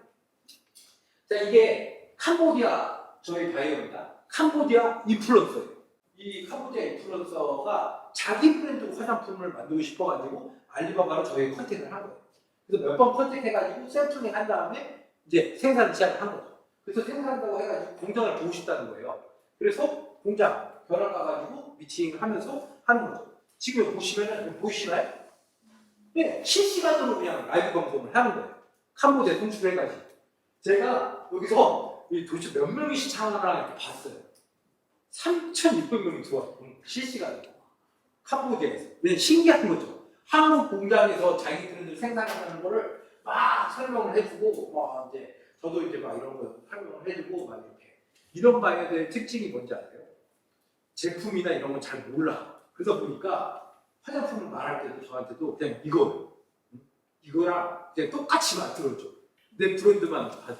자, 이게 캄보디아 저희 바이어입니다. 캄보디아 인플루언서예요. 이 캄보디아 인플루언서가 자기 브랜드 화장품을 만들고 싶어가지고 알리바바로 저희 컨택을 한 거예요. 그래서 몇 번 컨택해가지고 샘플링 한 다음에 이제 생산을 시작을 한 거죠. 그래서 생산한다고 해가지고 공장을 보고 싶다는 거예요. 그래서 공장 견학 가가지고 미팅을 하면서 하는 거죠. 지금 보시면은 보이시나요? 네, 실시간으로 그냥 라이브 방송을 하는 거예요. 캄보디아 송출해가지고. 제가 여기서 도대체 몇 명이 시청하나 이렇게 봤어요. 3,600명이 들어왔어요. 실시간으로. 캄보디아에서. 네, 신기한 거죠. 한국 공장에서 자기들을 생산하는 거를 막 설명을 해주고, 막 이제 저도 이제 막 이런 거 설명을 해주고, 막 이렇게. 이런 바이어들의 특징이 뭔지 아세요? 제품이나 이런 건 잘 몰라. 그러다 보니까 화장품을 말할 때도 저한테도 그냥 이거랑 그냥 똑같이 만들어줘. 내 브랜드만 가져.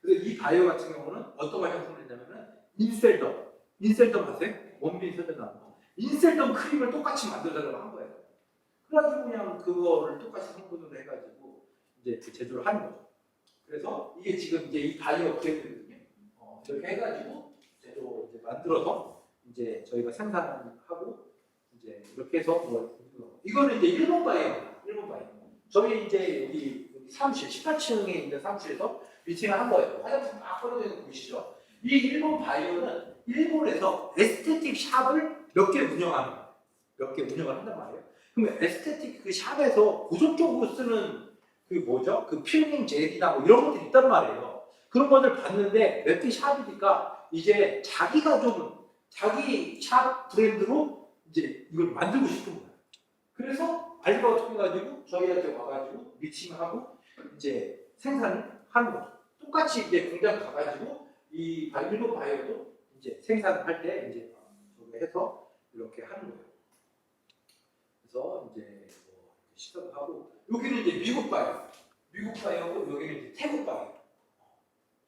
그래서 이 바이오 같은 경우는 어떤 걸 형성을 했냐면은 인셀덤 아세요? 원빈 설명 나온 거. 인셀덤 크림을 똑같이 만들려고 한 거예요. 그래가지고 그냥 그거를 똑같이 성분으로 해가지고 이제 그 제조를 하는 거죠. 그래서 이게 지금 이제 이 바이오 브랜드거든요. 이렇게 해가지고 제조 이제 만들어서 이제 저희가 생산하고 이제 이렇게 해서 뭐 이거는 이제 일본 바이오입니다. 일본 바이오. 저희 이제 여기 사무실 18층에 있는 사무실에서 미팅을 한 거예요. 화장품 막 떨어져 있는 거 보이시죠? 이 일본 바이오는 일본에서 에스테틱 샵을 몇 개 운영하는 거예요. 몇 개 운영을 한단 말이에요. 그럼 에스테틱 그 샵에서 고정적으로 쓰는 그 뭐죠? 그 필링 젤이나 뭐 이런 것들이 있단 말이에요. 그런 것들 봤는데 몇 개 샵이니까 이제 자기가 좀 자기 샵 브랜드로 이제 이걸 만들고 싶은 거예요. 그래서 알리바바 통해가지고 저희한테 와가지고 미팅하고 이제 생산을 하는 거죠. 똑같이 이제 공장 가가지고 이 일본 바이오도 이제 생산할 때 이제 저기 해서 이렇게 하는 거예요. 그래서 이제 뭐 시작을 하고 여기는 이제 미국 바이오고 여기는 이제 태국 바이오,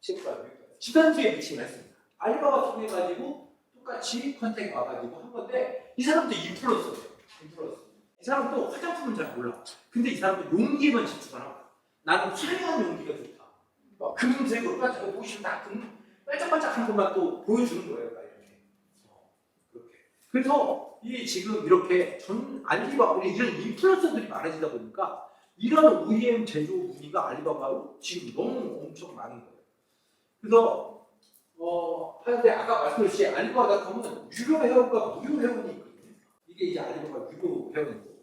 미국 바이오. 지난주에 미팅을 했습니다. 알리바바 통해가지고 똑같이 컨택 와가지고 한 건데 이 사람도 인플루언서예요. 이 사람도 화장품은 잘 몰라. 근데 이 사람도 용기만 집중을 하고 나는 화려한 용기가 좋다. 막 금색으로 반짝고 보시면 다 반짝반짝한 것만 또 보여주는 거예요. 이렇게. 그렇게. 그래서 이 지금 이렇게 전 알리바바 이런 인플루언서들이 많아지다 보니까 이런 OEM 제조 문의가 알리바바로 지금 너무 엄청 많은 거예요. 그래서 하는데 아까 말씀드렸듯이 알리바바닷컴은 유료 회원과 무료 회원이 있거든요. 이게 이제 알리바바 유료 회원이고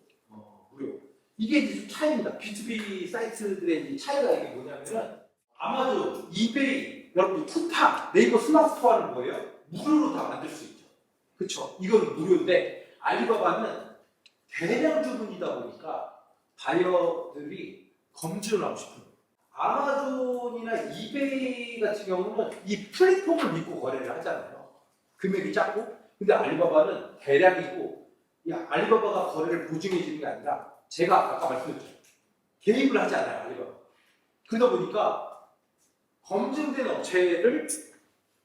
무료. 이게 이제 좀 차이입니다. B2B 사이트들의 이제 차이가 이게 뭐냐면은 아마존, 이베이, 여러분들 쿠팡, 네이버 스마트스토어는 뭐예요? 무료로 다 만들 수 있죠. 그렇죠? 이건 무료인데 알리바바는 대량 주문이다 보니까 바이어들이 검증을 하고 싶은 거예요. 아마존이나 이베이 같은 경우는 이 플랫폼을 믿고 거래를 하잖아요. 금액이 작고. 근데 알리바바는 대량이고 이 알리바바가 거래를 보증해 주는 게 아니라 제가 아까 말씀드렸죠. 개입을 하지 않아요. 알리바바. 그러다 보니까 검증된 업체를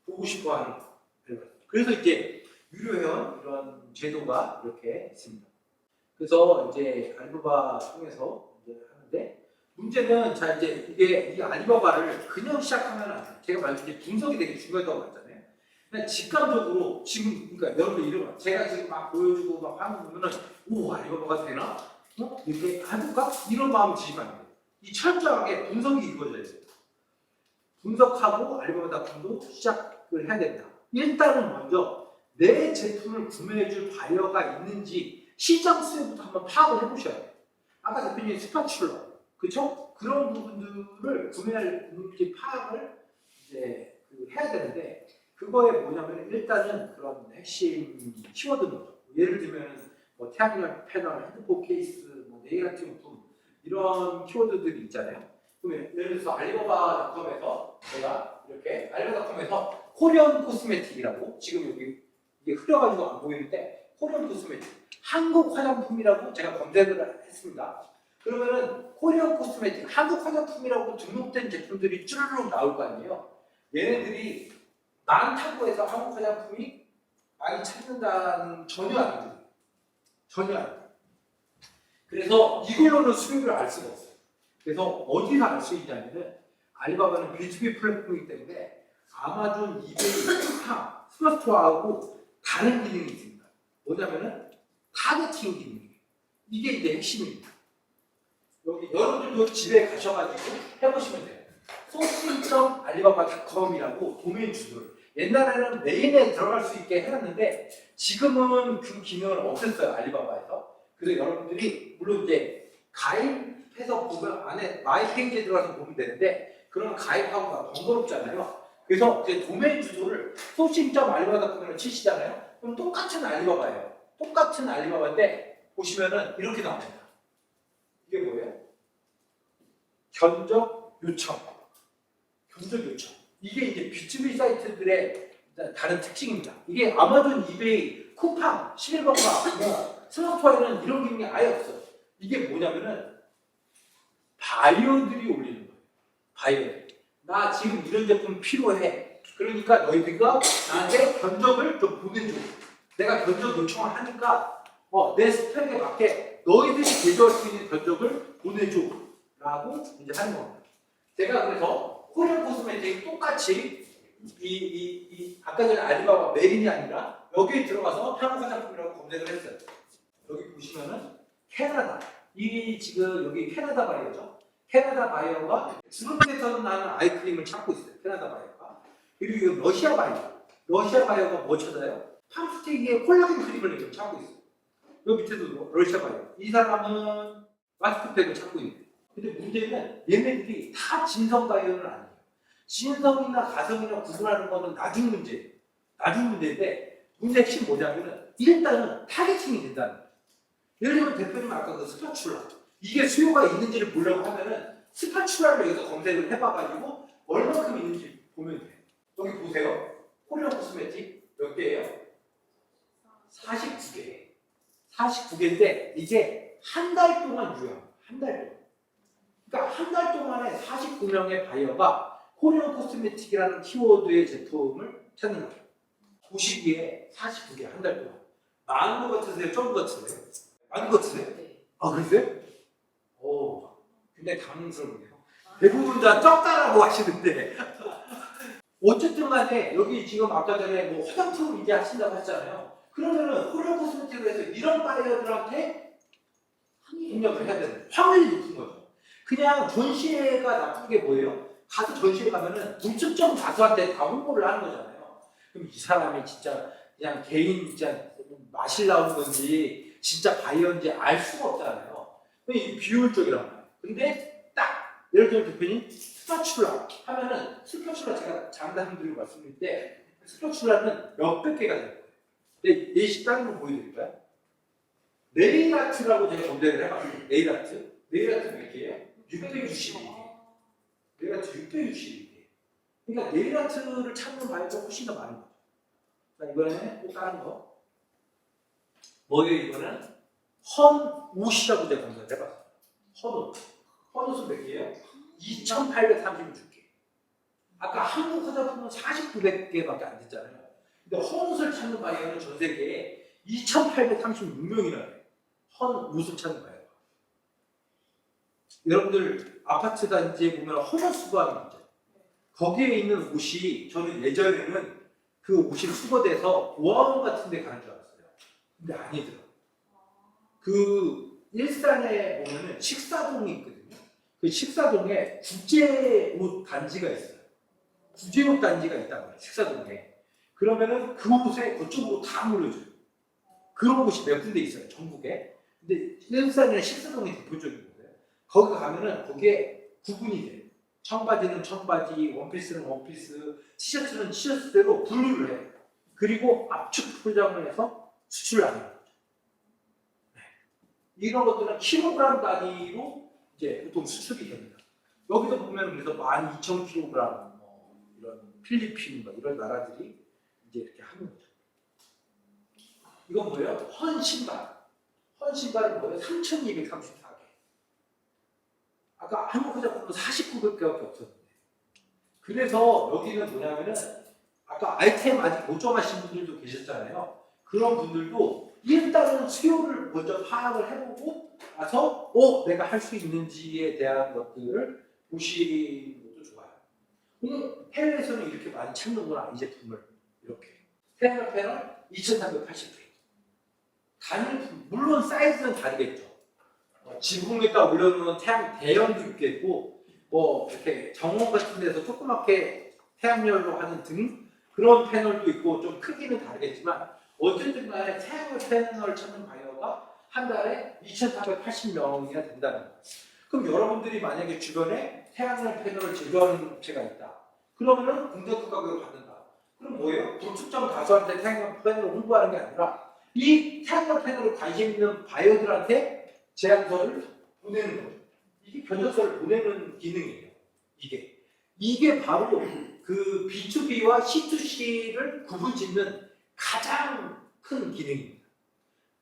보고 싶어 하는 거예요. 그래서 이제 유료 회원 이런 제도가 이렇게 있습니다. 그래서 이제 알리바바 통해서 이제 하는데 문제는 자 이제 이 알리바바를 그냥 시작하면 안 돼요. 제가 말씀드린 분석이 되게 중요하다고 했잖아요. 그냥 직감적으로 지금 그러니까 여러분 이런 제가 지금 막 보여주고 막 하는 거 보면은 오 알리바바가 되나? 이렇게 해볼까? 이런 마음 드시면 안 돼요. 이 철저하게 분석이 이루어져야 돼요. 분석하고 알리바바닷컴도 시작을 해야 됩니다. 일단은 먼저 내 제품을 구매해줄 바이어가 있는지 시장 수요부터 한번 파악을 해보셔야 돼요. 아까 대표님 스파‌츌러, 그렇죠? 그런 부분들을 구매할 있는지 파악을 이제 해야 되는데 그거에 뭐냐면 일단은 그런 핵심 키워드인 거죠. 예를 들면 뭐 태양열 패널, 핸드폰 케이스, 뭐 네일아트 용품 이런 키워드들이 있잖아요. 그러면 예를 들어서 알리바바닷컴에서 제가 이렇게 알리바바닷컴에서 코리안 코스메틱이라고 지금 여기 이게 흐려가지고 안 보이는데 코리안 코스메틱 한국 화장품이라고 제가 검색을 했습니다. 그러면은 코리안 코스메틱 한국 화장품이라고 등록된 제품들이 쭈르륵 나올 거 아니에요. 얘네들이 많다고 해서 한국 화장품이 많이 찾는다는 전혀 아니거든요. 전혀 아니에요. 그래서 이걸로는 수요를 알 수가 없어요. 그래서 어디서 알 수 있냐면은 알리바바는 B2B 플랫폼이기 때문에 아마존, 이베이, 쿠팡, 스마트스토어하고 다른 기능이 있습니다. 뭐냐면은 타겟팅 기능이에요. 이게 이제 핵심입니다. 여기 여러분들도 집에 가셔가지고 해보시면 돼요. sourcing.alibaba.com이라고 도메인 주소를 옛날에는 메인에 들어갈 수 있게 해놨는데 지금은 그 기능을 없앴어요. 알리바바에서. 그래서 여러분들이 물론 이제 가입해서 보면 안에 마이 페이지에 들어가서 보면 되는데 그러면 가입하고가 번거롭잖아요. 그래서 이제 도메인 주소를 sourcing.alibaba.com으로 치시잖아요. 그럼 똑같은 알리바바예요. 똑같은 알리바바인데 보시면은 이렇게 나옵니다. 이게 뭐예요? 견적 요청. 이게 이제 B2B 사이트들의 다른 특징입니다. 이게 아마존, 이베이, 쿠팡, 11번가, 뭐 스마트워에는 이런 기능이 아예 없어요. 이게 뭐냐면은 바이어들이 올리는 거예요. 바이어. 나 지금 이런 제품 필요해. 그러니까 너희들과 나한테 견적을 좀 보내줘. 내가 견적 요청을 하니까 내 스펙에 맞게 너희들이 제조할 수 있는 견적을 보내줘. 라고 이제 하는 겁니다. 제가 그래서 코리안 코스메틱 똑같이 아까 전에 알리바바 메린이 아니라 여기에 들어가서 향후 화장품이라고 검색을 했어요. 여기 보시면은 캐나다. 이 지금 여기 캐나다 바이어죠. 캐나다 바이어가 주름에서 나는 아이크림을 찾고 있어요. 캐나다 바이어가. 그리고 이거 러시아 바이어. 러시아 바이어가 뭐 찾아요? 팜스테이크에 콜라겐 크림을 지금 찾고 있어요. 여기 밑에도 러시아 바이어. 이 사람은 마스크팩을 찾고 있는. 근데 문제는 얘네들이 다 진성 바이어는 아니에요. 진성이나 가성이나 구분하는 거는 나중 문제예요. 나중 문제인데 문제 핵심 뭐냐면은 일단은 타겟팅이 된다는 거예요. 예를 들면 대표님 아까 그 스파츌라 이게 수요가 있는지를 보려고 하면은 스파츌라를 여기서 검색을 해봐가지고 얼마큼 있는지 보면 돼요. 여기 보세요. 코리안 코스메틱 몇 개예요? 49개. 49개인데 이게 한 달 동안 유효합니다. 한 달 동안. 그러니까 한 달 동안에 49명의 바이어가 코리안 코스메틱이라는 키워드의 제품을 찾는 거예요. 보시기에 49개 한 달 동안. 많은 것 같으세요? 적은 것 같으세요? 많은 것 같으세요? 아, 그러세요? 오, 굉장히 당황스럽네요. 대부분 다 적다라고 하시는데. 어쨌든 간에 여기 지금 아까 전에 뭐 화장품 이제 하신다고 했잖아요. 그러면은 코리안 코스메틱을 해서 이런 바이어들한테 협력을 해야 되는 확률이 높은 거죠. 그냥 전시회가 나쁜 게 뭐예요? 가서 전시회 가면은 물특정 가수한테 다 홍보를 하는 거잖아요. 그럼 이 사람이 진짜 그냥 개인 진짜 마실 나오는 건지 진짜 바이어인지 알 수가 없잖아요. 이게 비효율적이란 말이에요. 근데 딱 예를 들면 대표님 스파츌라 하면은 스파츌라 제가 장담드리고 말씀드릴 때 스파츌라는 몇백 개가 될 거예요. 근데 예시 다른 거 보여드릴까요? 네일 아트라고 제가 검색을 해봤어요. 네일 아트. 네일 아트 몇 개예요? 662개. 네일 아트 662개. 그러니까 네일 아트를 찾는 바이어가 훨씬 더 많은 거죠. 자, 이번에는 또 다른 거. 뭐예요, 이거는? 헌옷이라고 제가 검색을 해봤어요. 헌옷. 헌옷은 몇 개예요? 2,836개. 아까 한국 화장품은 4,900개밖에 안 됐잖아요. 근데 헌옷을 찾는 바이어는 전 세계에 2,836명이나 돼요. 헌옷을 찾는 바이어가. 여러분들 아파트 단지에 보면 헌옷 수거하는 거 있죠. 거기에 있는 옷이 저는 예전에는 그 옷이 수거돼서 보아원 같은 데 가는 줄 알았어요. 근데 아니더라고요. 그 일산에 보면은 식사동이 있거든요. 그 식사동에 국제옷 단지가 있어요. 국제옷 단지가 있단 말이에요. 식사동에. 그러면은 그 옷에 그쪽으로 다 몰려줘요. 그런 곳이 몇 군데 있어요. 전국에. 근데 일산이나 식사동이 대표적인 거예요. 거기 가면은 거기에 구분이 돼요. 청바지는 청바지, 원피스는 원피스, 티셔츠는 티셔츠대로 분류를 해요. 그리고 압축 포장을 해서 수출을 하는 거죠. 네. 이런 것들은 킬로그램 단위로 이제 보통 수출이 됩니다. 여기도 보면 그래서 12,000kg 이런 필리핀 이런 나라들이 이제 이렇게 하는 거죠. 이건 뭐예요? 헌 신발. 헌 신발은 뭐예요? 3,234개. 아까 한국 화장품은 49개밖에 없었는데. 그래서 여기는 뭐냐면은 아까 아이템 아직 못 정하신 분들도 계셨잖아요. 그런 분들도 일단은 수요를 먼저 파악을 해보고 나서 내가 할 수 있는지에 대한 것들을 보시는 것도 좋아요. 해외에서는 이렇게 많이 찾는구나, 이 제품을. 이렇게. 태양열 패널 2,380개. 단일, 물론 사이즈는 다르겠죠. 지붕에다 올려놓은 태양 대형도 있겠고, 이렇게 정원 같은 데서 조그맣게 태양열로 하는 등 그런 패널도 있고 좀 크기는 다르겠지만 어쨌든 간에 태양열 패널 찾는 바이어가 한 달에 2,480명이나 된다는 거예요. 그럼 여러분들이 만약에 주변에 태양열 패널을 제조하는 업체가 있다. 그러면은 공정가 가격을 받는다. 그럼 뭐예요? 불특정 다수한테 태양열 패널을 홍보하는 게 아니라 이 태양열 패널에 관심 있는 바이어들한테 제안서를 보내는 거죠. 이게 견적서를 보내는 기능이에요. 이게 바로 그 B2B와 C2C를 구분짓는 가장 큰 기능입니다.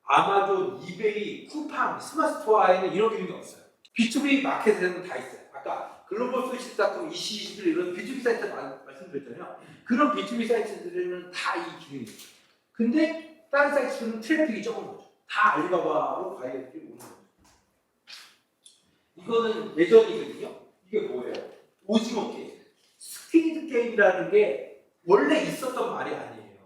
아마존, 이베이, 쿠팡, 스마트스토어에는 이런 기능이 없어요. B2B 마켓에는 다 있어요. 아까 글로벌 소시닷컴, EC21 이런 B2B 사이트 말씀드렸잖아요. 그런 B2B 사이트들에는 다 이 기능이 있어요. 근데 다른 사이트는 트래픽이 적은 거죠. 다 알리바바로 가이드들이 오는 거죠. 이거는 예전이거든요. 이게 뭐예요? 오징어 게임. 스퀴드 게임이라는 게 원래 있었던 말이 아니에요.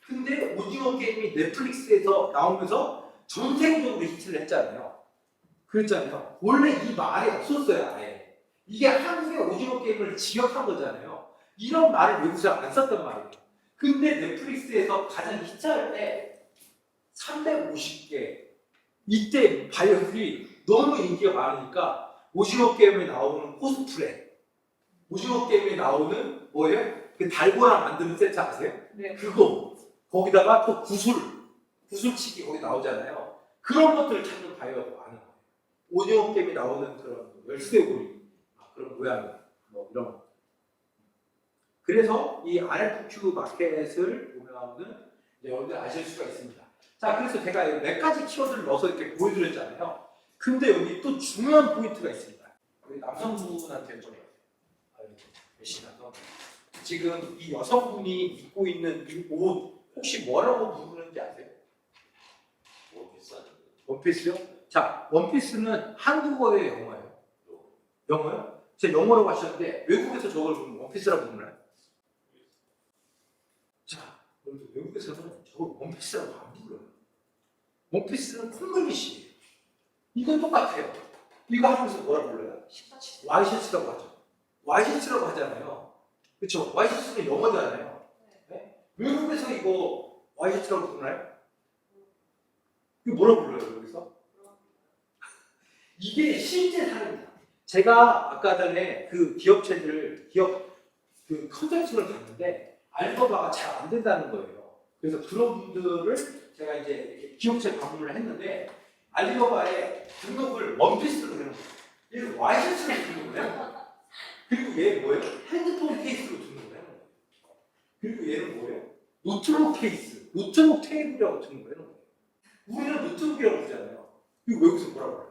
근데 오징어 게임이 넷플릭스에서 나오면서 전 세계적으로 히트를 했잖아요. 그랬잖아요. 원래 이 말이 없었어요, 아예. 이게 한국의 오징어 게임을 지역한 거잖아요. 이런 말을 외국에서 안 썼단 말이에요. 근데 넷플릭스에서 가장 히트할 때 350개. 이때 바이어들이 너무 인기가 많으니까 오징어 게임에 나오는 코스프레, 오징어 게임에 나오는 뭐예요? 그 달고나 만드는 세트 아세요? 네. 그거. 거기다가 또 구슬치기 거기 나오잖아요. 그런 것들을 찾는 바이어가 많은 거예요. 오징어 게임에 나오는 그런 열쇠고리, 그런 모양, 뭐 이런 거. 그래서 이 RFQ 마켓을 보면은 여러분들 아실 수가 있습니다. 자, 그래서 제가 몇 가지 키워드를 넣어서 이렇게 보여드렸잖아요. 근데 여기 또 중요한 포인트가 있습니다. 우리 남성분한테 여쭤봐요. 몇시 남성? 지금 이 여성분이 입고 있는 이 옷 혹시 뭐라고 부르는지 아세요? 원피스요? 자, 원피스는 한국어예요, 영어예요? 영어요? 제가 영어라고 하셨는데 외국에서 저걸 보면 원피스라고 부르나요? 자, 외국에서는 저걸 원피스라고 안 불러요. 원피스는 콩글리시예요. 이건 똑같아요. 이거 한국에서 뭐라 불러요? 와이셔츠라고 하죠. 와이셔츠라고 하잖아요. 그렇죠? 와이셔츠는 영어잖아요. 네? 외국에서 이거 와이셔츠라고 부르나요? 이거 뭐라 불러요, 여기서? 이게 실제 사례입니다. 제가 아까 전에 그 기업 그 컨설팅을 갔는데 알리바바가 잘 안 된다는 거예요. 그래서 그런 분들을 제가 이제 이렇게 기업체 방문을 했는데 알리바바에 등록을 원피스로 해놓은 거예요. 얘는 와이셔츠로 등록을 해놓은 거예요. 그리고 얘 뭐예요? 핸드폰 케이스로 등록을 해놓은 거예요. 그리고 얘는 뭐예요? 노트북 케이스, 노트북 테이블이라고 등록을 해놓은 거예요. 우리는 노트북이라고 그러잖아요. 이거 외국에서 뭐라고 해요?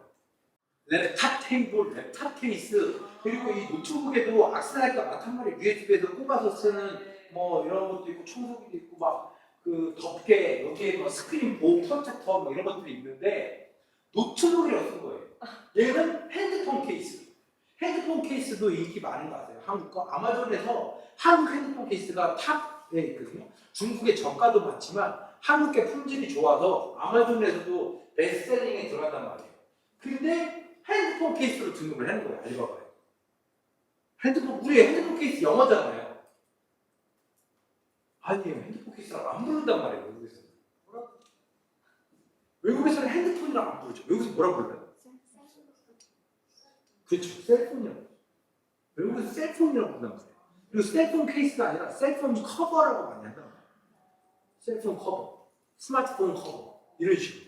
랩탑 테이블, 랩탑 케이스, 그리고 이 노트북에도 악세사리가 많단 말이에요. USB에서 꼽아서 쓰는 뭐 이런 것도 있고 청소기도 있고 막 그 덮개, 여기에 뭐 스크린 보호 프로텍터 뭐 이런 것들이 있는데 노트북이라고 쓴 거예요. 얘는 핸드폰 케이스. 핸드폰 케이스도 인기 많은 거 아세요? 한국 거? 아마존에서 한국 핸드폰 케이스가 탑에 있거든요. 중국의 저가도 많지만 한국의 품질이 좋아서 아마존에서도 베스트셀링에 들어간단 말이에요. 근데 핸드폰 케이스로 등록을 하는 거예요, 알리바바에. 우리 핸드폰 케이스 영어잖아요. 아니에요, 핸드폰 케이스라고 안 부른단 말이에요, 외국에서는. 외국에서는 핸드폰이라고 안 부르죠. 외국에서 뭐라고 불러요? 그렇죠, 셀폰이라고. 외국에서 셀폰이라고 부른단 말이에요. 그리고 셀폰 케이스가 아니라 셀폰 커버라고 많이 한단 말이에요. 셀폰 커버, 스마트폰 커버, 이런 식으로.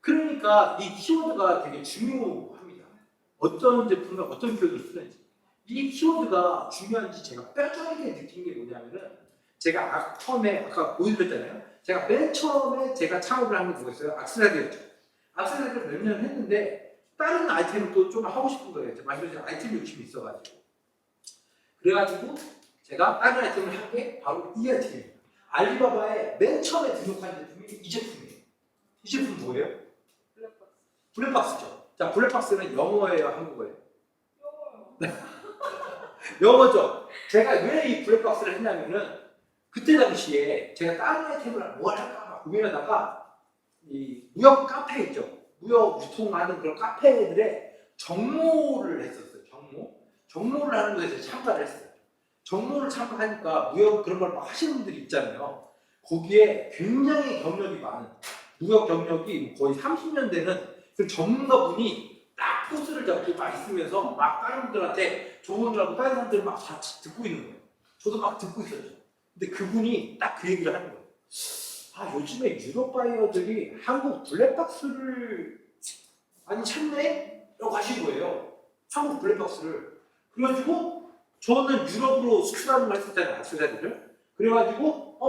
그러니까 이 키워드가 되게 중요합니다. 어떤 제품과 어떤 키워드를 쓰는지. 이 키워드가 중요한지 제가 뼈저리게 느낀 게 뭐냐면은 제가 처음에 아까 보여드렸잖아요. 제가 맨 처음에 제가 창업을 한 게 뭐였어요? 악세사리였죠. 악세사리를 몇 년 했는데 다른 아이템을 또 좀 하고 싶은 거예요. 제가 말씀드린 아이템 욕심이 있어가지고. 그래가지고 제가 다른 아이템을 한 게 바로 이 아이템입니다. 알리바바에 맨 처음에 등록한 제품이 이 제품이에요. 이 제품 뭐예요? 블랙박스죠. 자, 블랙박스는 영어예요, 한국어예요? 영어요. 영어죠. 제가 왜 이 블랙박스를 했냐면은 그때 당시에 제가 다른 아이템을 뭘 할까 고민하다가 이 무역 카페 있죠. 무역 유통하는 그런 카페들의 정모를 했었어요. 정모를 하는 거에 참가를 했어요. 정모를 참가하니까 무역 그런 걸 막 하시는 분들이 있잖아요. 거기에 굉장히 경력이 많은 무역 경력이 거의 30년 되는 그 전문가분이 딱 포스를 잡고 막 있으면서 막 다른 분들한테 조언을 하고 다른 사람들 막 같이 듣고 있는 거예요. 저도 막 듣고 있었죠. 근데 그분이 딱 그 얘기를 하는 거예요. 아, 요즘에 유럽 바이어들이 한국 블랙박스를 많이 찾네? 라고 하신 거예요. 한국 블랙박스를. 그래가지고 저는 유럽으로 수출하는 걸 했었잖아요, 악세사리를. 그래가지고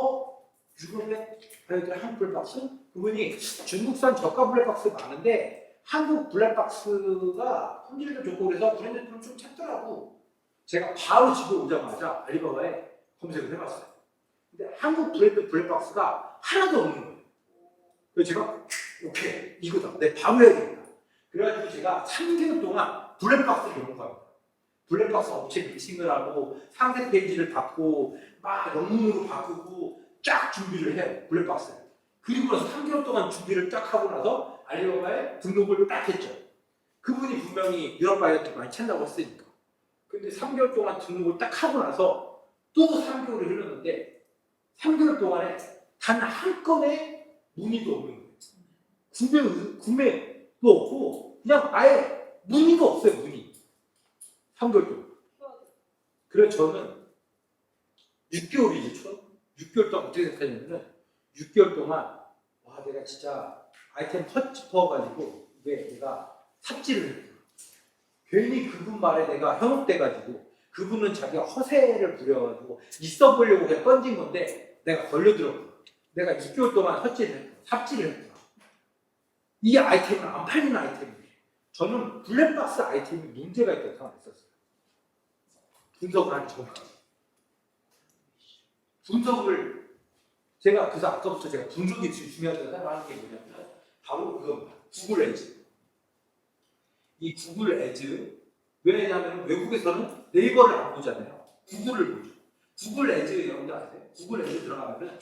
유럽에 바이어들 한국 블랙박스? 그분이 중국산 저가 블랙박스 많은데 한국 블랙박스가 품질도 좋고 그래서 브랜드들을 좀 찾더라고. 제가 바로 집에 오자마자 알리바바에 검색을 해봤어요. 근데 한국 브랜드 블랙박스가 하나도 없는 거예요. 그래서 제가 오케이 이거다. 내 바로 해야 되겠다. 그래가지고 제가 3개월 동안 블랙박스를 연구합니다. 블랙박스 업체 미팅을 하고 상세 페이지를 받고 막 영문으로 바꾸고 쫙 준비를 해요. 블랙박스를. 그리고 나서 3개월 동안 준비를 딱 하고 나서 알리바바에 등록을 딱 했죠. 그분이 분명히 유럽 바이어들 많이 찾는다고 했으니까. 근데 3개월 동안 등록을 딱 하고 나서 또 3개월이 흘렀는데 3개월 동안에 단 한 건의 문의도 없는 거예요. 구매도 없고 그냥 아예 문의도 없어요. 문의. 3개월 동안. 그래서 저는 6개월이죠. 6개월 동안 어떻게 생각하냐면은 6개월 동안 와 내가 진짜 아이템 터치퍼가지고 이게 내가 삽질을 했구나. 괜히 그분 말에 내가 현혹돼가지고 그분은 자기가 허세를 부려가지고 있어 보려고 그냥 던진 건데 내가 걸려들었구나. 내가 6개월 동안 삽질을 했구나. 이 아이템은 안 팔리는 아이템이에요. 저는 블랙박스 아이템이 문제가 있다고 생각했었어요. 분석을 하기 전까지. 분석을 제가 그래서 아까부터 제가 분석이 중요하다고 생각하는 게 뭐냐면 바로 그겁니다. 구글 에즈. 이 구글 에즈 왜냐하면 외국에서는 네이버를 안 보잖아요. 구글을 보죠. 구글 에즈 여러분들 아세요? 구글 에즈 들어가면은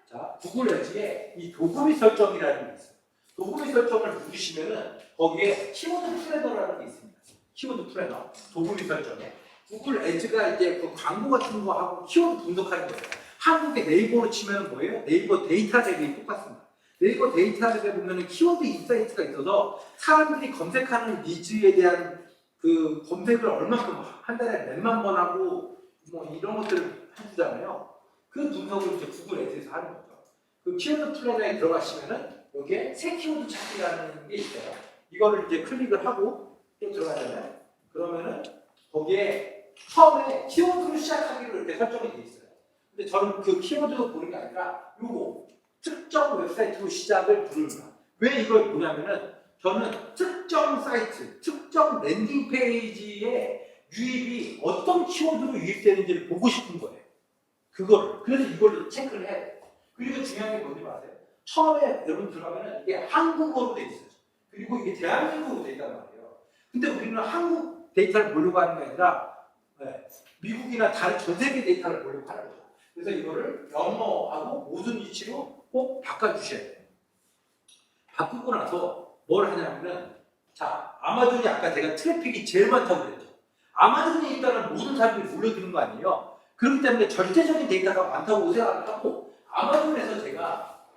자 구글 에즈에 이 도구미 설정이라는 게 있어요. 도구미 설정을 누르시면은 거기에 키워드 플래너라는 게 있습니다. 키워드 플래너 도구미 설정에 구글 에즈가 이제 그 광고 같은 거 하고 키워드 분석하는 거예요. 한국의 네이버로 치면 뭐예요? 네이버 데이터랩이 똑같습니다. 네이버 데이터랩에 보면 키워드 인사이트가 있어서 사람들이 검색하는 니즈에 대한 그 검색을 얼마큼 한 달에 몇만 번 하고 뭐 이런 것들을 해주잖아요. 그 분석을 이제 구글 에즈에서 하는 거죠. 그 키워드 플래너에 들어가시면은 여기에 새 키워드 찾기라는 게 있어요. 이거를 이제 클릭을 하고 또 들어가잖아요. 그러면은 거기에 처음에 키워드로 시작하기로 이렇게 설정이 돼 있어요. 근데 저는 그 키워드로 보는 게 아니라 요거 특정 웹사이트로 시작을 부릅니다. 왜 이걸 보냐면은 저는 특정 사이트, 특정 랜딩 페이지에 유입이 어떤 키워드로 유입되는지를 보고 싶은 거예요. 그거를. 그래서 이걸 체크를 해야 돼요. 그리고 중요한 게 뭔지 아세요? 처음에 여러분 들어가면은 이게 한국어로 돼 있어요. 그리고 이게 대한민국어로 돼 있단 말이에요. 근데 우리는 한국 데이터를 보려고 하는 게 아니라 미국이나 다른 전 세계 데이터를 보려고 하는 거죠. 그래서 이거를 영어하고 모든 위치로 꼭 바꿔주셔야 돼요. 바꾸고 나서 뭘 하냐면은 자 아마존이 아까 제가 트래픽이 제일 많다고 그랬죠. 아마존이 일단은 모든 사람들이 몰려드는 거 아니에요. 그렇기 때문에 절대적인 데이터가 많다고 생각을 하고 아마존에서 제가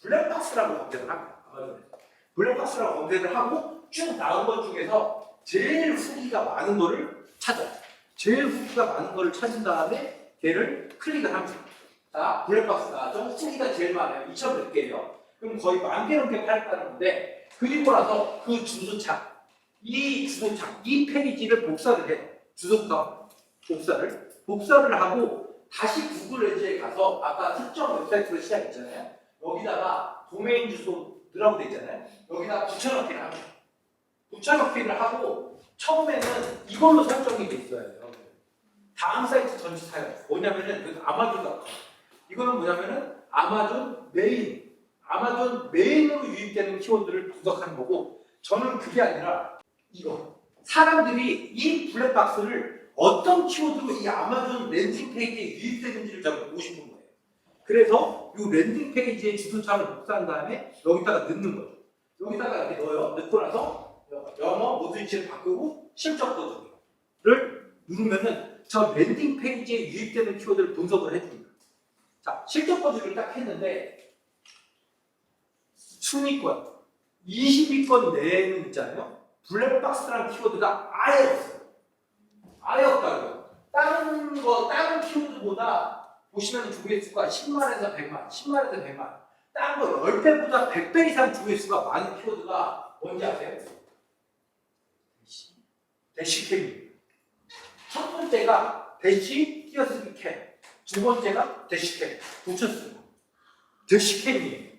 블랙박스라고 검색을 합니다. 아마존에서 블랙박스라고 검색을 하고 쭉 나온 것 중에서 제일 후기가 많은 거를 찾아요. 제일 후기가 많은 거를 찾은 다음에 걔를 클릭을 합니다. 자, 블랙박스 나왔죠? 후기가 제일 많아요. 2,100 개예요. 그럼 거의 10,000개 넘게 팔았다는 건데 그리고 나서 그 주소창, 이 페이지를 복사를 해요. 주소창 복사를 하고 다시 구글 에즈에 가서 아까 특정 웹사이트로 시작했잖아요. 여기다가 도메인 주소 넣으라고 돼 있잖아요. 여기다 붙여넣기를 합니다. 붙여넣기를 하고 처음에는 이걸로 설정이 돼 있어야 돼요. 다음 사이트 전체 사용. 뭐냐면은 아마존.com. 이거는 뭐냐면은 아마존 메인으로 유입되는 키워드를 분석하는 거고 저는 그게 아니라 이거. 사람들이 이 블랙박스를 어떤 키워드로 이 아마존 랜딩 페이지에 유입되는지를 제가 보고 싶은 거예요. 그래서 이 랜딩 페이지의 주소창을 복사한 다음에 여기다가 넣는 거죠. 여기다가 이렇게 넣어요. 넣고 나서 영어 모든 위치를 바꾸고 실적 버전을 누르면은 저 랜딩 페이지에 유입되는 키워드를 분석을 해줍니다. 자, 실적 버전을 딱 했는데 순위권 20위권 내에는 있잖아요. 블랙박스라는 키워드가 아예 없어요. 아예 없다고요. 다른 키워드보다 보시면 조회수가 10만에서 100만, 10만에서 100만. 다른 거 10배보다 100배 이상 조회수가 많은 키워드가 뭔지 아세요? 대시캠입니다. 첫 번째가 대시 띄어쓰기 캠, 두 번째가 대시캠 붙였습니다. 대시캠이에요.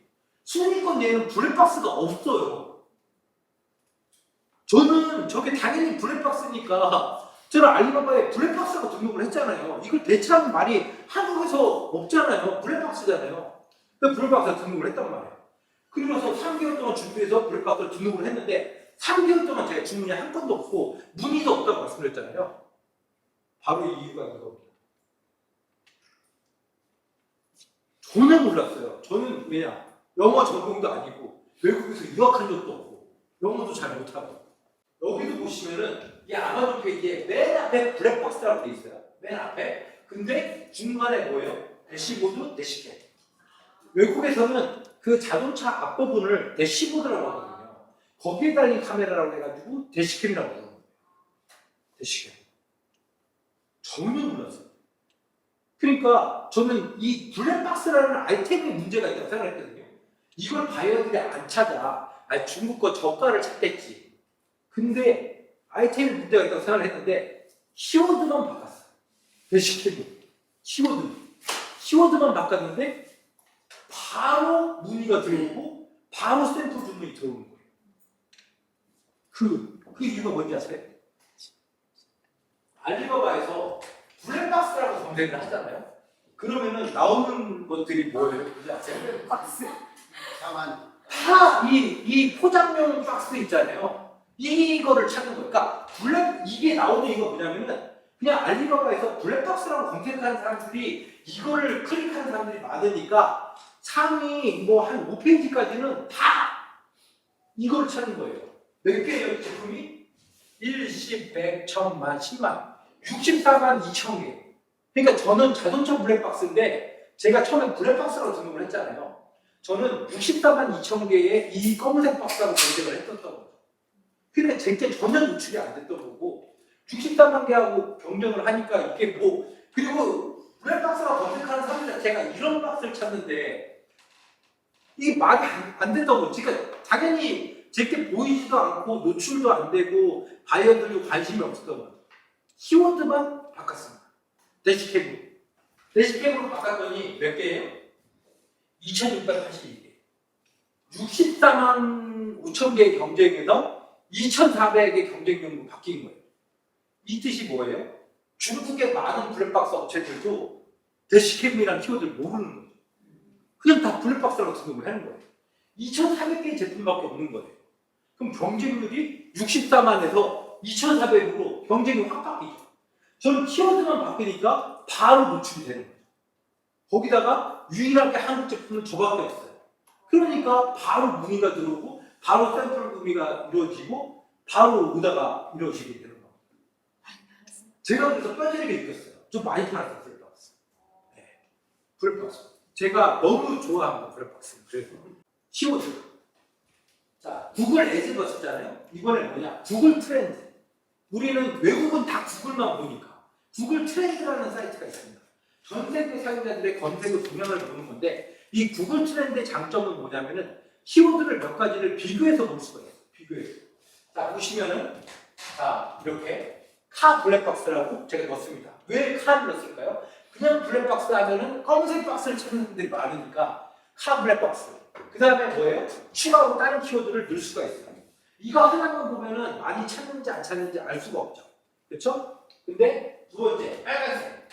순위권 내에는 블랙박스가 없어요. 저는 저게 당연히 블랙박스니까 저는 알리바바에 블랙박스라고 등록을 했잖아요. 이걸 대체하는 말이 한국에서 없잖아요. 블랙박스잖아요. 그래서 블랙박스에 등록을 했단 말이에요. 그러면서 3개월 동안 준비해서 블랙박스를 등록을 했는데 3개월 동안 제가 주문이 한 건도 없고 문의도 없다고 말씀드렸잖아요. 바로 이 이유가 이겁니다. 전혀 몰랐어요. 저는 왜냐? 영어 전공도 아니고 외국에서 유학한 적도 없고 영어도 잘 못하고 여기도 보시면은 이 아마존 페이지에 맨 앞에 블랙박스라고 돼 있어요. 맨 앞에. 근데 중간에 뭐예요? 대시보드, 대시캠. 외국에서는 그 자동차 앞부분을 대시보드라고 하거든요. 거기에 달린 카메라라고 해가지고 대시캠이라고 하는 거예요. 대시캠. 전혀 몰랐어요. 그러니까 저는 이 블랙박스라는 아이템에 문제가 있다고 생각했거든요. 이걸 바이어들이 안 찾아. 아니, 중국 거 저가를 찾겠지. 근데 아이템에 문제가 있다고 생각을 했는데 키워드만 바꿨어요. 대시캠이. 키워드만 바꿨는데 바로 문의가 들어오고 바로 샘플 주문이 들어오는 거예요. 그 이유가 뭔지 아세요? 알리바바에서 블랙박스라고 검색을 하잖아요. 그러면은 나오는 것들이 뭐예요? 뭔지 아세요? 박스. 이 포장용 박스 있잖아요. 이거를 찾는 거예요. 그러니까 이게 나오는 이유가 뭐냐면은 그냥 알리바바에서 블랙박스라고 검색하는 사람들이 이거를 클릭하는 사람들이 많으니까 상위 뭐 한 5페이지까지는 다 이거를 찾는 거예요. 몇 개예요, 제품이? 1, 10, 100, 1000만, 10만. 64만 2천 개. 그러니까 저는 자동차 블랙박스인데 제가 처음에 블랙박스라고 등록을 했잖아요. 저는 64만 2천 개의 이 검은색 박스라고 검색을 했었던 거죠. 그러니까 제게 전혀 노출이 안 됐던 거고 64만 개하고 경쟁을 하니까 이게 뭐 그리고 블랙박스라고 검색하는 사람들 자체가 이런 박스를 찾는데 이게 말이 안 됐던 거지. 그러니까 당연히 제게 보이지도 않고 노출도 안 되고 바이어들도 관심이 없었던 거죠. 키워드만 바꿨습니다. 대시캠으로 바꿨더니 몇 개예요? 2682개. 64만 5천 개의 경쟁에서 2,400의 경쟁력으로 바뀐 거예요. 이 뜻이 뭐예요? 중국의 많은 블랙박스 업체들도 대시캠이라는 키워드를 모르는 거예요. 그냥 다 블랙박스라고 등록을 하는 거예요. 2,400개의 제품밖에 없는 거예요. 그럼 경쟁률이 64만에서 2,400으로 경쟁이 확 바뀌죠. 저는 키워드만 바뀌니까 바로 노출이 되는 거죠. 거기다가 유일하게 한국 제품은 저밖에 없어요. 그러니까 바로 문의가 들어오고 바로 샘플 구매가 이루어지고 바로 오다가 이루어지게 되는 거예요. 제가 그래서 뼈저리게 느꼈어요. 좀 많이 팔았어요, 블랙박스. 네. 블랙박스. 제가 너무 좋아합니다, 블랙박스. 그래서 키워드. 자, 구글 애즈버 썼잖아요. 이번에 뭐냐? 구글 트렌드. 우리는 외국은 다 구글만 보니까 구글 트렌드라는 사이트가 있습니다. 전 세계 사용자들의 검색어 동향을 보는 건데 이 구글 트렌드의 장점은 뭐냐면은 키워드를 몇 가지를 비교해서 볼 수가 있어요. 비교해서. 자, 보시면은 자, 이렇게 카 블랙박스라고 제가 넣었습니다. 왜 카를 넣었을까요? 그냥 블랙박스 하면은 검은색 박스를 찾는 분들이 많으니까 카 블랙박스. 그 다음에 뭐예요? 추가로 다른 키워드를 넣을 수가 있어요. 이거 하나만 보면은 많이 찾는지 안 찾는지 알 수가 없죠. 그렇죠? 근데 두 번째, 빨간색,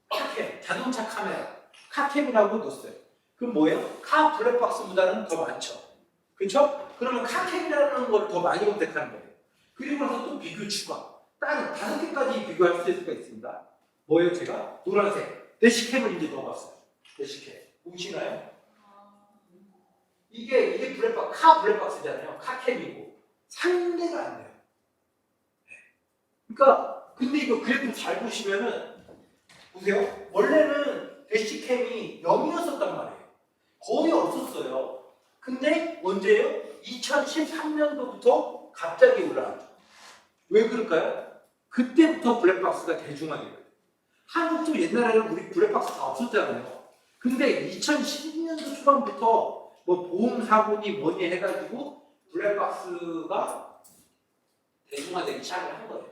카캠, 자동차 카메라, 카캠이라고 넣었어요. 그럼 뭐예요? 카 블랙박스보다는 더 많죠. 그렇죠? 그러면 카캠이라는 걸 더 많이 검색하는 거예요. 그리고 나서 또 비교 추가. 다른 5개까지 비교할 수가 있습니다. 뭐예요? 제가 노란색, 대시캠을 이제 넣어봤어요. 대시캠. 보시나요? 이게 블랙박스, 카 블랙박스잖아요. 카캠이고 상대가 안 돼요. 그러니까 근데 이거 그래프 잘 보시면은 보세요. 원래는 대시캠이 0이었었단 말이에요. 거의 없었어요. 근데 언제예요? 2013년도부터 갑자기 올라왔죠. 왜 그럴까요? 그때부터 블랙박스가 대중화돼요. 한국도 옛날에는 우리 블랙박스 다 없었잖아요. 근데 2010년도 초반부터 뭐 보험 사고니 뭐니 해가지고 블랙박스가 대중화되기 시작을 한 거예요.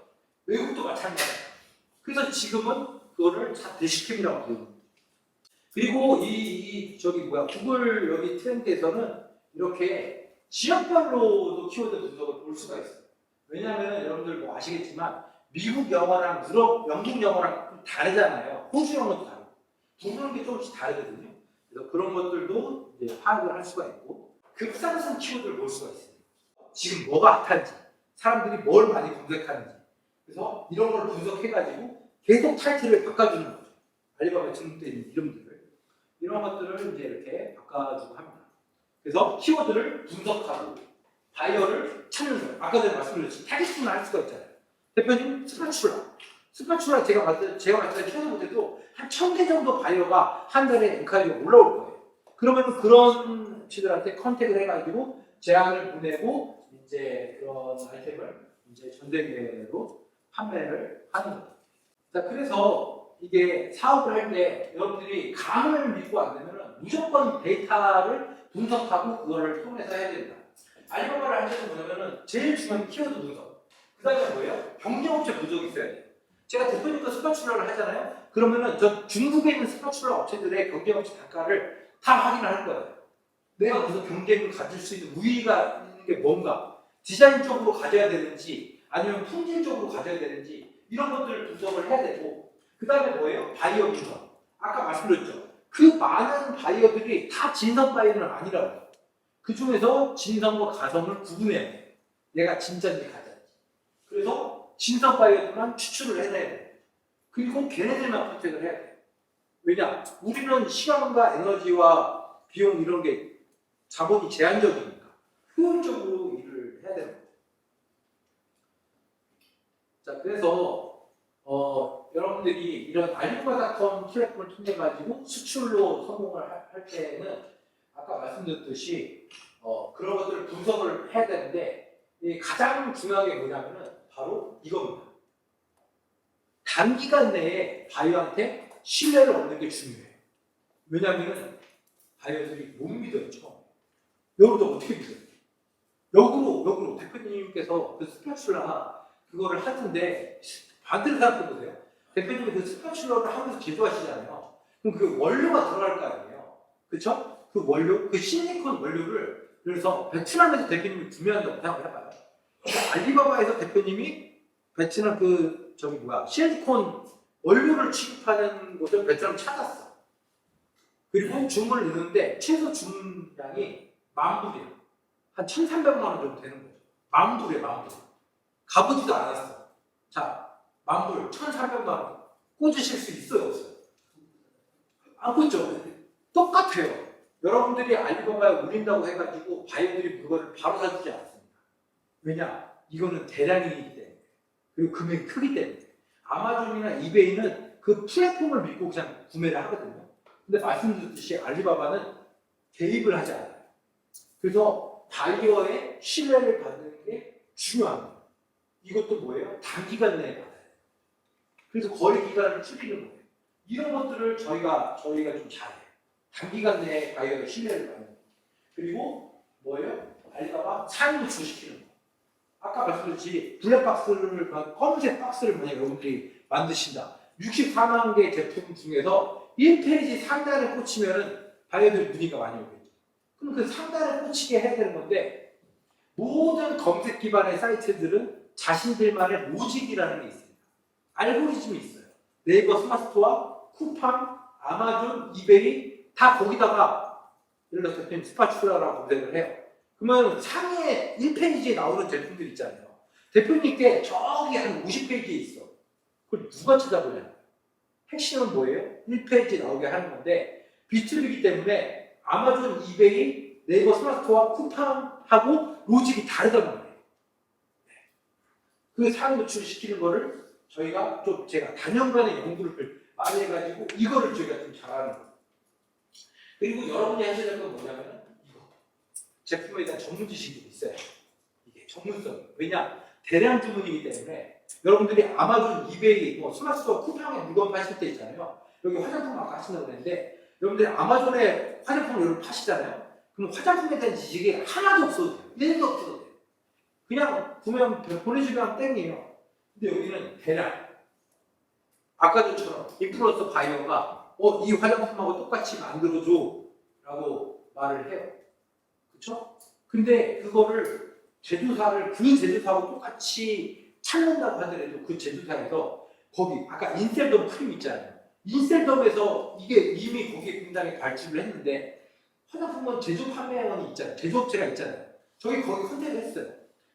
외국도 마찬가지예요. 그래서 지금은 그거를 다 대시캠이라고 부르는 거예요. 그리고 구글 여기 트렌드에서는 이렇게 지역별로도 키워드 분석을 볼 수가 있어요. 왜냐하면 여러분들 뭐 아시겠지만 미국 영어랑 유럽, 영국 영어랑 좀 다르잖아요. 호주 영어도 다르고 부르는 게 조금씩 다르거든요. 그래서 그런 것들도 이제 파악을 할 수가 있고 급상승 키워드를 볼 수가 있어요. 지금 뭐가 핫한지, 사람들이 뭘 많이 검색하는지. 그래서 이런 걸 분석해가지고 계속 타이틀을 바꿔주는 거죠. 알리바바에 등록되어 있는 이름들을. 이런 것들을 이제 이렇게 바꿔주고 합니다. 그래서 키워드를 분석하고 바이어를 찾는 거예요. 아까 전에 말씀드렸듯이 타깃팅을 할 수가 있잖아요. 대표님, 스파츌라 제가 봤을 때 키워드 못해도 한 1000개 정도 바이어가 한 달에 엔카이가 올라올 거예요. 그러면 그런 업체들한테 컨택을 해가지고 제안을 보내고 이제 그런 아이템을 이제 전대기로 판매를 하는 거예요. 자, 그래서 이게 사업을 할 때 여러분들이 감을 믿고 안 되면 무조건 데이터를 분석하고 그거를 통해서 해야 된다. 알리바바를 할 때는 뭐냐면은 제일 중요한 키워드 분석. 그 다음에 뭐예요? 경쟁업체 분석이 있어야 돼요. 제가 대표님과 스파츌라를 하잖아요. 그러면은 저 중국에 있는 스파츌라 업체들의 경쟁업체 단가를 다 확인을 할 거예요. 내가 무슨 경쟁을 가질 수 있는 우위가 있는 게 뭔가, 디자인적으로 가져야 되는지 아니면 품질적으로 가져야 되는지 이런 것들을 분석을 해야 되고, 그 다음에 뭐예요? 바이어 분석. 아까 말씀드렸죠. 그 많은 바이어들이 다 진성 바이어는 아니라고. 그 중에서 진성과 가성을 구분해야 돼요. 얘가 진짜인지 가짜인지. 그래서 진성 바이어들만 추출을 해내야 돼요. 그리고 걔네들만 컨택을 해야 돼요. 왜냐? 우리는 시간과 에너지와 비용 이런 게 자본이 제한적이니까 효율적으로 일을 해야 되는 거예요. 자, 그래서 여러분들이 이런 알리바바닷컴 플랫폼을 통해 가지고 수출로 성공을 할 때는 아까 말씀드렸듯이 그런 것들을 분석을 해야 되는데, 가장 중요한 게 뭐냐면은 바로 이겁니다. 단기간 내에 바이어한테 신뢰를 얻는 게 중요해요. 왜냐하면 바이어들이 못 믿어요. 처음에. 여러분들 어떻게 믿어요? 역으로 대표님께서 그 스파츌라 그거를 하는데 반대로 생각해보세요. 대표님이 그 스파츌라를 하면서 제조하시잖아요. 그럼 그 원료가 들어갈 거 아니에요. 그쵸? 그 원료, 그 실리콘 원료를 그래서 베트남에서 대표님이 구매한다고 생각을 해봐요. 알리바바에서 대표님이 베트남 실리콘 원료를 취급하는 곳을 베트남 찾았어. 그리고 주문을 넣는데 최소 주문량이 10,000불이에요. 한 1,300만 원 정도 되는 거죠. 10,000불이에요, 10,000불. 가보지도 않았어. 자, 10,000불, 1,300만 원. 꽂으실 수 있어요, 없어요? 안 꽂죠? 똑같아요. 여러분들이 알리바바에 올린다고 해가지고 바이어들이 그거를 바로 사주지 않습니다. 왜냐? 이거는 대량이기 때문에. 그리고 금액이 크기 때문에. 아마존이나 이베이는 그 플랫폼을 믿고 그냥 구매를 하거든요. 근데 말씀드렸듯이 알리바바는 개입을 하지 않아요. 그래서 바이어의 신뢰를 받는 게 중요합니다. 이것도 뭐예요? 단기간 내에 받아요. 그래서 거래 기간을 줄이는 거예요. 이런 것들을 저희가 좀 잘해요. 단기간 내에 바이어의 신뢰를 받는 거. 그리고 뭐예요? 알리바바 상위 노출시키는 거. 아까 말씀드렸듯이 블랙박스를, 검은색 박스를 만약 여러분들이 만드신다. 64만 개 제품 중에서 1페이지 상단에 꽂히면은 바이어들 문의가 많이 오겠죠. 그럼 그 상단에 꽂히게 해야 되는 건데, 모든 검색 기반의 사이트들은 자신들만의 로직이라는 게 있습니다. 알고리즘이 있어요. 네이버 스마트스토어, 쿠팡, 아마존, 이베이 다 거기다가 예를 들어서 대표님 스파츌라라고 검색을 해요. 그러면 상위에 1페이지에 나오는 제품들 있잖아요. 대표님께 저기 한 50페이지에 있어. 그걸 누가 찾아보냐? 핵심은 뭐예요? 1페이지에 나오게 하는 건데, B2B이기 때문에 아마존, 이베이, 네이버 스마트스토어, 쿠팡하고 로직이 다르단 말이에요. 그 상위 노출을 시키는 거를 저희가 좀 제가 단연간의 연구를 많이 해가지고 이거를 저희가 좀 잘하는 거예요. 그리고 여러분이 하셔야 될 건 뭐냐면 이거. 제품에 대한 전문 지식이 있어요. 이게 전문성. 왜냐? 대량 주문이기 때문에 여러분들이 아마존, 이베이, 스마트스토어, 쿠팡에 물건 파실 때 있잖아요. 여기 화장품 아까 하신다고 그랬는데 여러분들이 아마존에 화장품을 여러분 파시잖아요. 그럼 화장품에 대한 지식이 하나도 없어도 돼요. 1도 없어도 돼요. 그냥 구매하면 보내주면 땡이에요. 근데 여기는 대량. 아까 전처럼 인플루언서 바이어가 이 화장품하고 똑같이 만들어줘 라고 말을 해요. 그쵸? 근데 그거를 제조사를 그 제조사하고 똑같이 찾는다고 하더라도 그 제조사에서 거기 아까 인셀덤 크림 있잖아요. 인셀덤에서 이게 이미 거기에 굉장히 발주를 했는데 화장품은 제조 판매원이 있잖아요. 제조업체가 있잖아요. 거기 컨택을 했어요.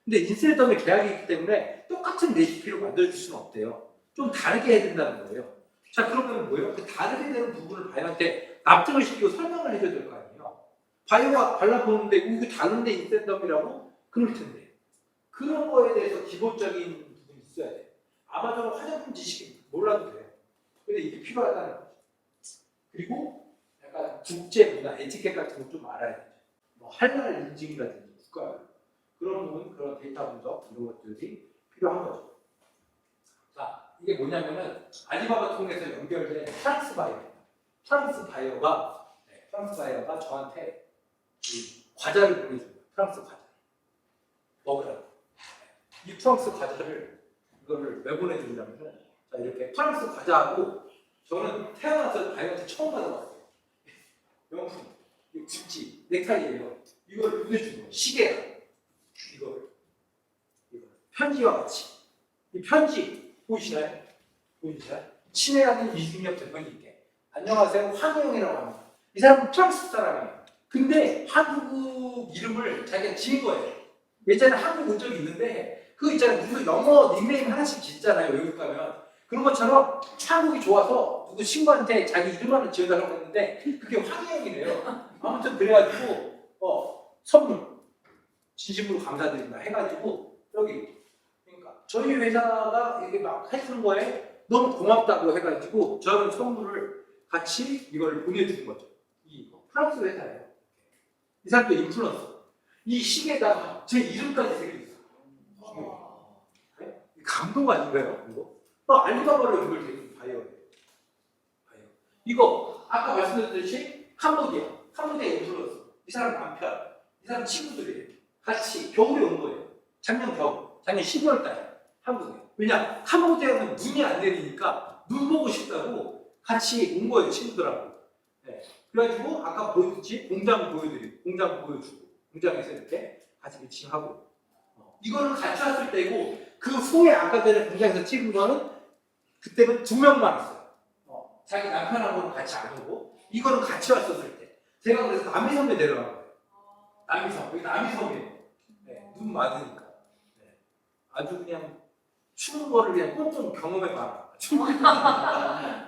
근데 인셀덤에 계약이 있기 때문에 똑같은 레시피로 만들어줄 수는 없대요. 좀 다르게 해야 된다는 거예요. 자, 그러면 뭐예요? 그 다르게 되는 부분을 바이오한테 납득을 시키고 설명을 해줘야 될 거 아니에요. 바이오가 발라보는데 이거 다른데 인셀덤이라고? 그럴 텐데. 그런 거에 대해서 기본적인 부분이 있어야 돼요. 아마 저는 화장품 지식이 몰라도 돼요. 근데 이게 필요하다는 거죠. 그리고 약간 국제 문화, 에티켓 같은 거 좀 알아야 되죠. 뭐 할랄 인증이라든지 국가 그런 부분, 그런 데이터 분석 이런 것들이 필요한 거죠. 자, 이게 뭐냐면은 알리바바 통해서 연결된 프랑스 바이오입니다. 프랑스 바이오가 저한테 이 과자를 보내줍니다. 프랑스 과자 먹으라고. 이 프랑스 과자를 이거를 왜 보내주냐면은 자, 이렇게 프랑스 과자하고 저는 태어나서 바이오한테 처음 받아봤어요. 명품, 이거 구찌, 넥타이예요. 이걸 보내주는 거예요. 시계야. 이거 편지와 같이. 이 편지 보이시나요? 친애하는 이중엽 대표님께 안녕하세요, 황혜영이라고 합니다. 이 사람은 프랑스 사람이에요. 근데 한국 이름을 자기가 지은 거예요. 예전에 한국 온 적이 있는데 그 있잖아요. 무슨 영어 닉네임 하나씩 짓잖아요. 외국 가면. 그런 것처럼 한국이 좋아서 누구 친구한테 자기 이름 하나 지어달라고 했는데 그게 황혜영이래요. 아무튼 그래가지고 선물 진심으로 감사드립니다 해가지고 여기 그러니까 저희 회사가 이게 막 해주는 거에 너무 고맙다고 해가지고 저는 선물을 같이 이걸 보내주는 거죠. 이 프랑스 회사예요. 이 사람도 인플루언서. 이 시계에다가 제 이름까지 새겨있어요. 네? 감동 아닌가요? 이거? 알리바바로 연결되는 바이오예요. 이거 아까 말씀드렸듯이 캄보디아 인플루언서. 이 사람 남편, 이 사람 친구들이에요. 같이 겨울에 온 거예요. 작년 12월 달에 한국에. 왜냐? 캄보디아는 눈이 안 내리니까 눈 보고 싶다고 같이 온 거예요, 친구들하고. 네. 그래가지고 아까 보여줬지? 공장 보여주고 공장에서 이렇게 같이 미팅하고 이거는 같이 왔을 때고 그 후에 아까 전에 공장에서 찍은 거는 그때는 2명만 왔어요. 자기 남편하고는 같이 안 오고 이거는 같이 왔었을 때 제가 그래서 남이섬에 내려간 거예요. 여기 남이섬이에요. 네, 눈 많으니까. 네. 아주 그냥 추운 거를 그냥 꽁꽁 경험해봐라.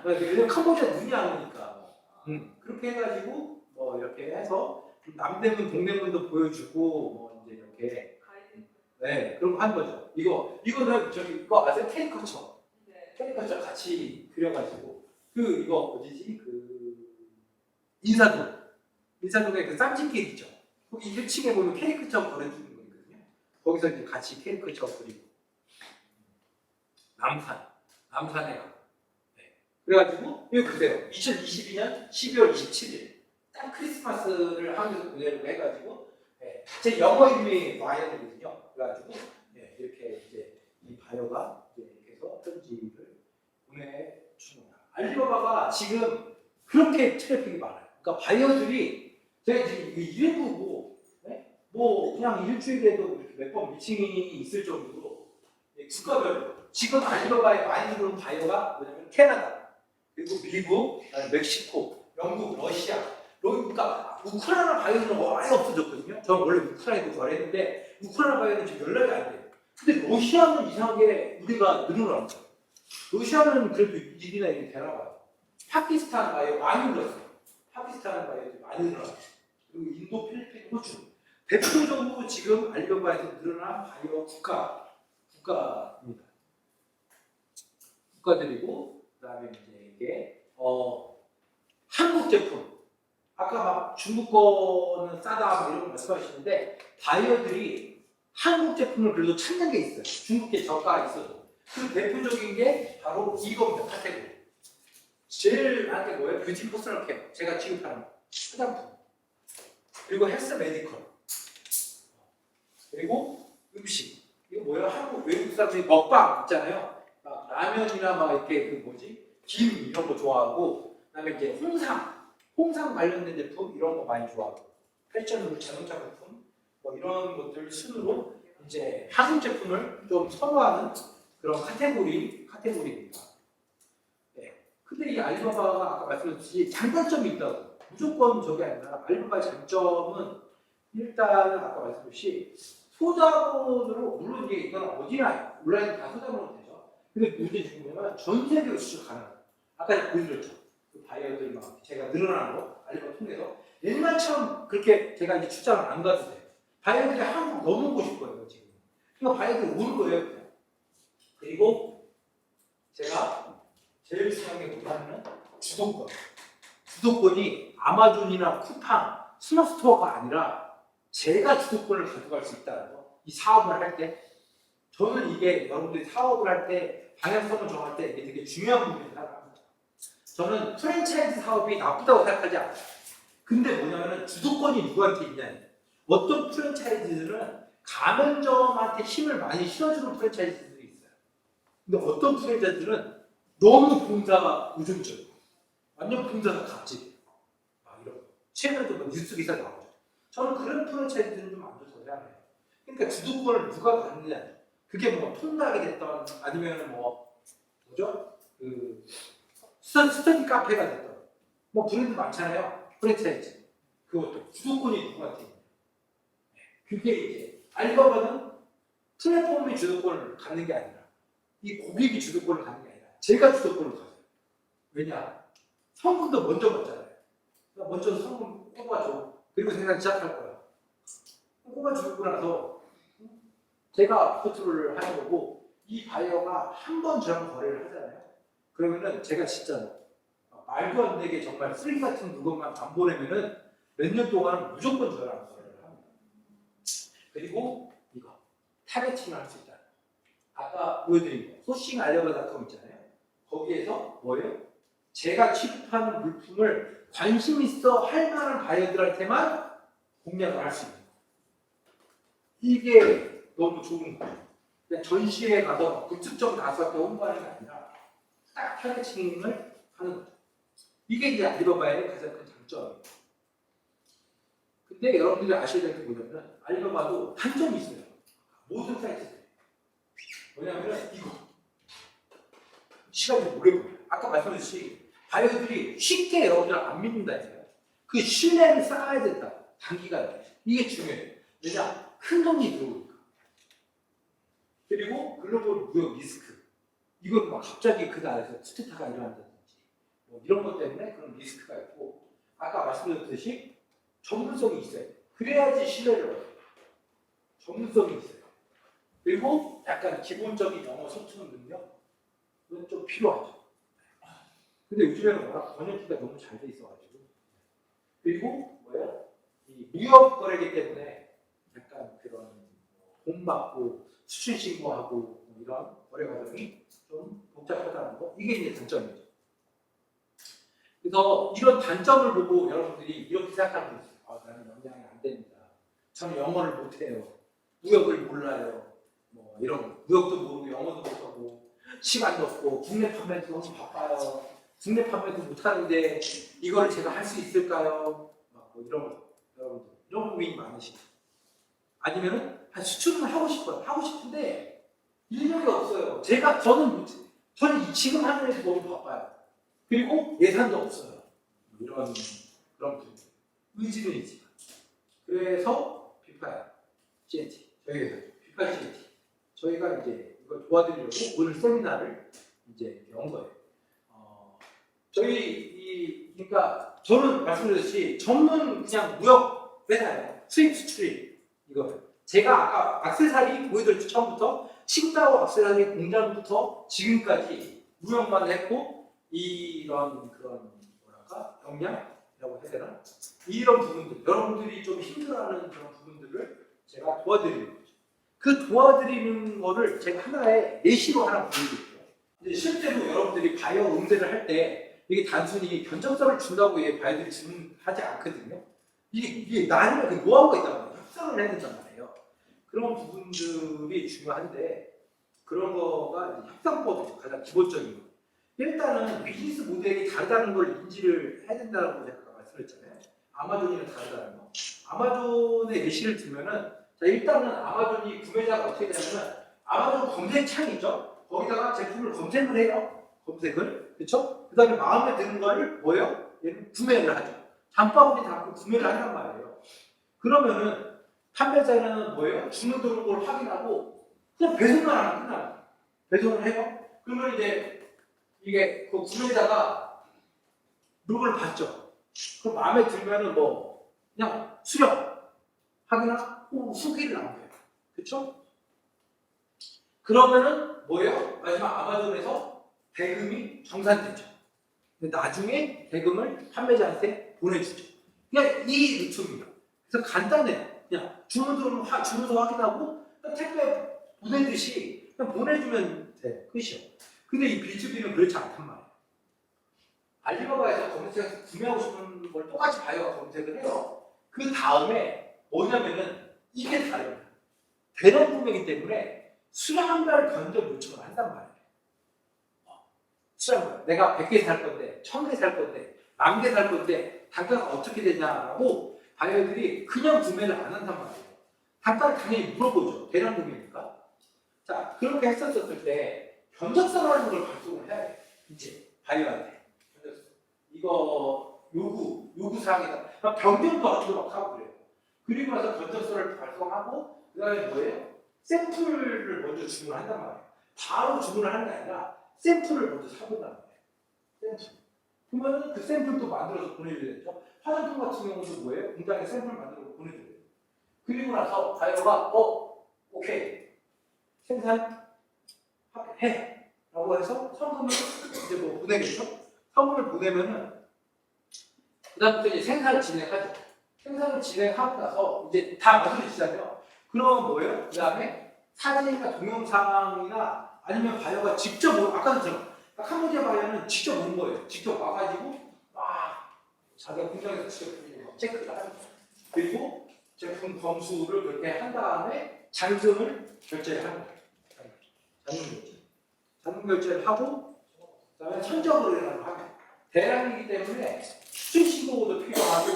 왜냐면 캄보디아 눈이 안 오니까. 그렇게 해가지고 뭐 이렇게 해서 남대문 동대문도 보여주고 뭐 이제 이렇게 네 그런 거 한 거죠. 이거는 이거 아세요? 캐리커처. 네. 캐리커처 같이 그려가지고 이거 어디지? 인사동에 그 쌈짓길 있죠. 거기 1층에 보면 캐리커처 그려주는 거 있거든요. 거기서 이제 같이 캐리커처 그리고 남산에 가고. 네. 그래가지고 이거 보세요. 2022년 12월 27일 딱 크리스마스를 하면서 보내려고 해가지고 네. 제 영어 이름이 바이오거든요. 그래가지고 네. 이렇게 이제 이 바이오가 이렇게 해서 편지를 보내주는 거야. 알리바바가 지금 그렇게 트래픽이 많아요. 그러니까 바이오들이 제가 지금 이름 보고 네? 뭐 그냥 일주일에도 이렇게 몇 번 미팅이 있을 정도로 국가별로 지금 알리바바에 많이 들어온 바이오가 뭐냐면 캐나다, 그리고 미국, 멕시코, 영국, 러시아. 그러니까 우크라이나 바이오는 많이 없어졌거든요. 저는 원래 우크라이나도 거래했는데 우크라이나 바이오는 지금 연락이 안 돼요. 근데 러시아는 이상하게 우리가 늘어나는 거예요. 러시아는 그래도 일이나 이게 되나 봐요. 파키스탄 바이오 많이 늘었어요. 파키스탄 바이오도 많이 늘어났어요. 그리고 인도, 필리핀, 호주. 대표적으로 지금 알리바바에서 늘어난 바이오 국가입니다. 국가들이고 그다음에 이제 이게 한국 제품 아까 막 중국 거는 싸다 이런 거 말씀하시는데 바이어들이 한국 제품을 그래도 찾는 게 있어요. 중국계 저가가 있어도 그 대표적인 게 바로 이겁니다. 카테고리 제일 많은 게 뭐예요? 뷰티 퍼스널 케어 제가 지급하는 화장품 그리고 헬스 메디컬 그리고 음식 이거 뭐예요? 한국 외국 사람들이 먹방 있잖아요. 막 라면이나 막 이렇게 김 이런 거 좋아하고 그다음에 이제 홍삼 관련된 제품 이런 거 많이 좋아하고 패션으로 자동차 부품 뭐 이런 것들 순으로 이제 한국 제품을 좀 선호하는 그런 카테고리입니다. 네. 근데 이 알리바바가 아까 말씀드렸듯이 장단점이 있다고. 무조건 저게 아니라 알리바바의 장점은 일단은 아까 말씀드렸듯이 소자본으로 물론 이게 이건 어디나 온라인 다 소자본으로 되죠. 근데 문제 뭐냐면 전 세계로 수출 가능해요. 아까 보여드렸죠. 그 바이어들 막 제가 늘어나는 거 알리바바 통해서 옛날처럼 그렇게 제가 이제 출장을 안 가도 돼요. 바이어들이 한국 너무 오고 싶어요 지금. 그러니까 바이어들이 오는 거예요. 그냥. 그리고 제가 제일 중요한 게 뭐냐면 주도권. 주도권이 아마존이나 쿠팡, 스마트스토어가 아니라 제가 주도권을 가져갈 수 있다는 거. 이 사업을 할 때 저는 이게 여러분들이 사업을 할 때 방향성을 정할 때 이게 되게 중요한 부분이라고 생각합니다. 저는 프랜차이즈 사업이 나쁘다고 생각하지 않아요. 근데 뭐냐면 주도권이 누구한테 있냐. 어떤 프랜차이즈들은 가맹점한테 힘을 많이 실어주는 프랜차이즈들이 있어요. 근데 어떤 프랜차이즈들은 너무 봉사가 우중적이고 완전 봉사가 갑질이에요. 막 이런 거. 최근에도 뭐 뉴스 기사 나오죠. 저는 그런 프랜차이즈들은 좀 안 좋다고 생각해요. 그러니까 주도권을 누가 갖느냐. 그게 뭐 통락이 됐던 아니면 뭐 뭐죠? 그 스터디 카페가 됐던 뭐 브랜드 많잖아요. 프랜차이즈. 그것도 주도권이 누구한테 있냐. 그게 이제 알리바바는 플랫폼이 주도권을 갖는 게 아니라 이 고객이 주도권을 갖는 게 아니라 제가 주도권을 가져요. 왜냐? 성분도 먼저 받잖아요. 그러니까 먼저 성분 뽑아줘. 그리고 생산 시작할 거야. 뽑아주고 나서 제가 컨트롤을 하는 거고 이 바이어가 한 번 저랑 거래를 하잖아요. 그러면은 제가 진짜 말도 안 되게 정말 쓰레기 같은 물건만 안 보내면은 몇 년 동안 무조건 저랑 거래를 합니다. 그리고 이거 타겟팅을 할 수 있다. 아까 보여드린 거 소싱 알리바바닷컴 있잖아요. 거기에서 뭐예요? 제가 취급하는 물품을 관심 있어 할 만한 바이어들한테만 공략을 할 수 있는 거. 이게 너무 좋은 거예요. 그냥 전시회 가서 굿즈점 가서 홍보하는 게 아니라 딱 타겟팅을 하는 거죠. 이게 이제 알리바바의 가장 큰 장점이에요. 근데 여러분들이 아셔야 될 게 뭐냐면 알리바바도 단점이 있어요. 모든 사이트들. 뭐냐면 이거. 시간이 오래 걸려요. 아까 말씀드렸듯이 바이어들이 쉽게 여러분들 안 믿는다니까요. 그 신뢰를 쌓아야 된다. 단기간에. 이게 중요해요. 왜냐? 큰 돈이 들어오니까. 그리고 글로벌 무역 리스크. 이건 막 갑자기 그 나라에서 쿠데타가 일어난다든지 뭐 이런 것 때문에 그런 리스크가 있고 아까 말씀드렸듯이 전문성이 있어요. 그래야지 신뢰를 얻어요. 전문성이 있어요. 그리고 약간 기본적인 영어 소통 능력은 좀 필요하죠. 근데 요즘에는 워낙 번역기가 너무 잘 돼 있어가지고 그리고 뭐예요? 이 무역 거래기 때문에 약간 그런 돈 받고 수출 신고하고 이런 거래 과정이 좀 복잡하다는 거 이게 이제 단점이죠. 그래서 이런 단점을 보고 여러분들이 이렇게 생각하는 게 있어요. 나는 영향이 안 됩니다. 저는 영어를 못해요. 무역을 몰라요. 뭐 이런 무역도 모르고 영어도 못하고 시간도 없고 국내 판매도 너무 바빠요. 국내 판매도 못하는데 이거를 제가 할 수 있을까요? 뭐 이런 거 여러분들 이런 고민이 많으시죠. 아니면은 수출을 하고 싶어요. 하고 싶은데 인력이 없어요. 저는 지금 하는 일도 너무 바빠요. 그리고 예산도 없어요. 이런 그런 분들 의지는 있지만 그래서 비파이 CNT 비파이 CNT 저희가 이제 이걸 도와드리려고 오늘 세미나를 이제 연 거예요. 그러니까 저는 말씀드렸듯이 전문 그냥 무역 회사예요. 수입 수출이 이거 제가 아까 액세서리 보여드렸죠. 처음부터 칭다오 액세서리 공장부터 지금까지 무역만 했고 이런 그런 뭐랄까 역량이라고 해야 되나 이런 부분들 여러분들이 좀 힘들어하는 그런 부분들을 제가 도와드리는 거죠. 그 도와드리는 거를 제가 하나의 예시로 하나 보여드릴게요. 이제 실제로 여러분들이 바이오 응대를 할 때 이게 단순히 견적서를 준다고 바이오들이 주문하지 않거든요. 이게 나름의 그 노하우가 있단 말이에요. 협상을 해야 된단 말이에요. 그런 부분들이 중요한데 그런 거가 이제 협상법이죠. 가장 기본적인 거. 일단은 비즈니스 모델이 다르다는 걸 인지를 해야 된다고 제가 말씀드렸잖아요. 아마존이랑 다르다는 거. 아마존의 예시를 들면은, 자, 일단은 아마존이 구매자가 어떻게 되냐면, 아마존 검색창이죠. 거기다가 제품을 검색을 해요. 검색을. 그쵸? 그 다음에 마음에 드는 거를 뭐예요? 얘는 구매를 하죠. 장바구니 담고 구매를 한단 말이에요. 그러면은 판매자는 뭐예요? 주문 들어온 걸 확인하고 그냥 배송만 하면 끝나는 거예요. 배송을 해요. 그러면 이제 이게 그 구매자가 물건을 봤죠. 그럼 마음에 들면은 뭐 그냥 수령하거나 후기를 남겨요. 그쵸? 그러면은 뭐예요? 마지막 아마존에서 대금이 정산되죠. 근데 나중에 대금을 판매자한테 보내주죠. 그냥 이 루트입니다. 그래서 간단해요. 그냥 주문 들어오면 주문서 확인하고 택배 보내듯이 그냥 보내주면 돼. 끝이요. 근데 이 B2B는 그렇지 않단 말이에요. 알리바바에서 검색해서 구매하고 싶은 걸 똑같이 바이어가 검색을 해요. 그 다음에 뭐냐면은 이게 다릅니다. 대량 구매이기 때문에 수량별 견적 요청을 한단 말이에요. 수량별. 내가 100개 살 건데, 1000개 살 건데, 10,000개 살 건데 단가가 어떻게 되냐라고 바이어들이 그냥 구매를 안 한단 말이에요. 단가를 당연히 물어보죠. 대량 구매니까. 자, 그렇게 했었을 때 견적서라는 걸 발송을 해야 돼요. 이제 바이어한테. 이거 요구사항이다. 변경도 하기도 막 하고 그래요. 그리고 나서 견적서를 발송하고 그 다음에 뭐예요? 샘플을 먼저 주문한단 말이에요. 바로 주문을 하는 게 아니라 샘플을 먼저 사본단 말이에요. 샘플. 그러면 그 샘플도 만들어서 보내줘야 되죠. 화장품 같은 경우도 뭐예요? 공장에 샘플 만들어서 보내줘야 돼요. 그리고 나서 바이어가 오케이 생산해 라고 해서 성금을 이제 뭐 보내겠죠? 성금을 보내면은 그다음부터 이제 생산을 진행하죠. 생산을 진행하고 나서 이제 다 만들어지잖아요. 그럼 뭐예요? 그 다음에 사진이나 동영상이나 아니면 바이어가 직접 아까도 들었죠. 카모디아 바이어는 직접 온 거예요. 직접 와가지고 막 자기가 공장에서 직접 체크를 하는 거예요. 그리고 제품 검수를 그렇게 한 다음에 잔금을 결제를 하는 거예요. 잔금 결제를 하고 그다음에 천적으로 일어나는 하면 대량이기 때문에 수익 신고도 필요하고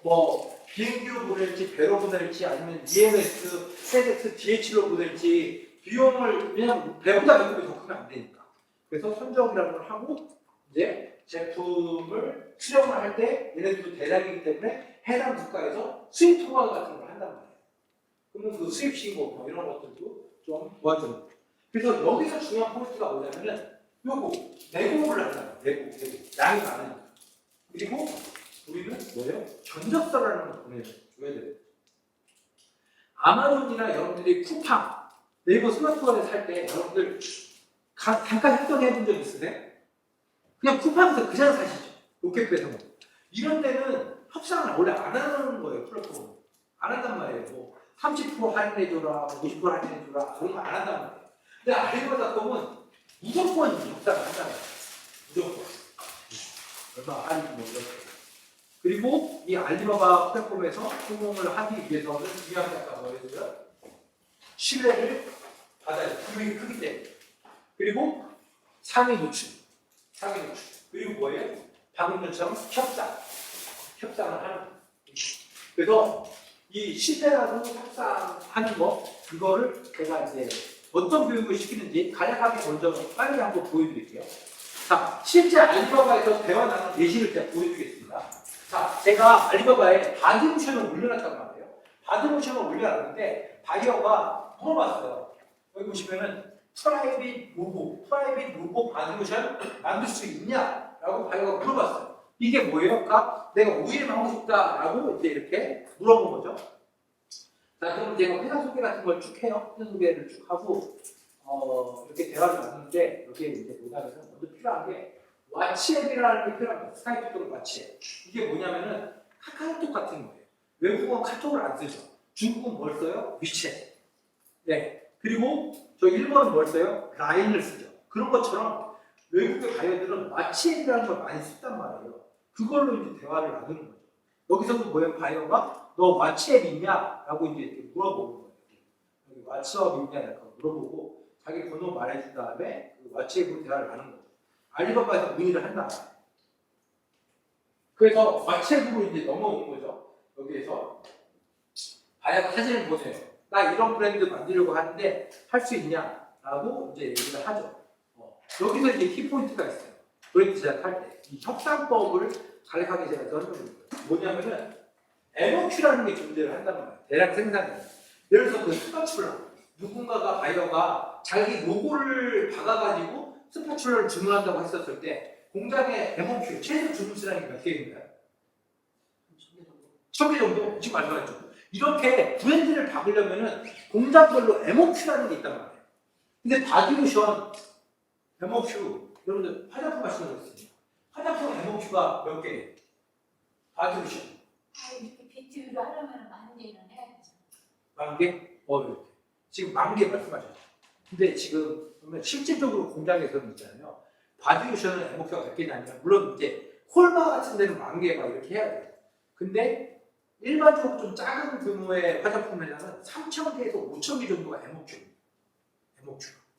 뭐 비행기로 보낼지 배로 보낼지 아니면 EMS, FedEx, DH로 보낼지 비용을 그냥 배보다 연금이 더 크면 안 되니까 그래서 선적이라는 걸 하고 이제 제품을 수령을 할 때 얘네들도 대량이기 때문에 해당 국가에서 수입 통화 같은 걸 한단 말이에요. 그러면 그 수입 신고 뭐 이런 것들도 좀 도와주는 거예요. 그래서 여기서 중요한 포인트가 뭐냐면은 요거 내고를 한다. 내고 양이 많으니까. 그리고 우리는 뭐예요? 견적서라는 걸 보내줘야 돼요. 아마존이나 여러분들이 쿠팡, 네이버 스마트폰에 살 때 여러분들 단가 협정해 본 적 있으세요? 그냥 쿠팡에서 그냥 사시죠. 로켓배송. 이런 데는 협상을 원래 안 하는 거예요. 플랫폼은. 안 한단 말이에요. 뭐 30% 할인해줘라, 50% 할인해줘라 그런 거 안 한단 말이에요. 근데 알리바바닷컴은 무조건 협상을 한다는 거예요. 무조건. 얼마 할인 뭐 이렇게. 그리고 이 알리바바 플랫폼에서 성공을 하기 위해서는 중요한 게 아까 뭐였어요? 신뢰를 받아야 돼요. 금액이 크기 때문에. 그리고 상위 노출. 상위 노출. 그리고 뭐예요? 방금 전처럼 협상을 하는 거예요. 그래서 이 신뢰라고 협상하는 거 이거를 제가 이제 어떤 교육을 시키는지 간략하게 먼저 빨리 한번 보여드릴게요. 자, 실제 알리바바에서 대화 나눈 예시를 제가 보여드리겠습니다. 자, 제가 알리바바에 바디모션을 올려놨단 말이에요. 바디모션을 올려놨는데 바이어가 물어봤어요. 여기 보시면은 프라이빗 로고 바디모션 만들 수 있냐? 라고 바이어가 물어봤어요. 이게 뭐예요? 그러니까 내가 OEM 하고 싶다라고 이제 이렇게 물어본 거죠. 자, 그럼 제가 회사 소개 같은 걸 쭉 해요. 회사 소개를 쭉 하고 이렇게 대화를 나누는데 여기에 이제 뭐냐면 먼저 필요한 게 와치앱이라는 게 필요합니다. 스카이프 또는 와치앱. 이게 뭐냐면은 카카오톡 같은 거예요. 외국은 카톡을 안 쓰죠. 중국은 뭘 써요? 위챗. 네. 그리고 저 일본은 뭘 써요? 라인을 쓰죠. 그런 것처럼 외국의 바이어들은 와치앱이라는 걸 많이 쓴단 말이에요. 그걸로 이제 대화를 나누는 거죠. 여기서도 뭐예요? 바이어가 너 와치앱 있냐? 라고 이제 이렇게 물어보는 거예요. 여기 와치앱 있냐? 이렇게 물어보고 자기 번호 말해준 다음에 그 와치앱으로 대화를 나누는 거죠. 알리바바에서 문의를 한다. 그 그래서 마체부로 이제 넘어온 거죠. 여기에서 바이어가 사진을 보세요. 나 이런 브랜드 만들려고 하는데 할 수 있냐라고 이제 얘기를 하죠. 여기서 이제 키포인트가 있어요. 브랜드 제작할 때 이 협상법을 간략하게 제가 설명드릴게요. 뭐냐면은 MOQ라는 게 존재를 한단 말이에요. 대량 생산량. 예를 들어서 그 스파츌라 누군가가 바이어가 자기 로고를 박아가지고 스파츌라를 주문한다고 했었을 때 공장의 MOQ 최소 주문 수량이 몇 개인가요? 1000개 정도? 지금 말씀하셨죠? 이렇게 브랜드를 박으려면은 공장별로 MOQ라는 게 있단 말이에요. 근데 바디로션 MOQ 여러분들 화장품 마시는 거 있습니다. 화장품 MOQ가 몇 개예요? 바디로션 이렇게 비트로 하려면 10,000개는 해야죠. 10,000개? 이렇게. 지금 10,000개 말씀하셨죠. 근데 지금 보면 실질적으로 공장에서는 있잖아요. 바디로션은 MOQ가 몇 개냐면 물론 이제 콜마 같은 데는 10,000개 막 이렇게 해야 돼요. 근데 일반적으로 좀 작은 규모의 화장품 매장은 3,000개에서 5,000개 정도가 MOQ.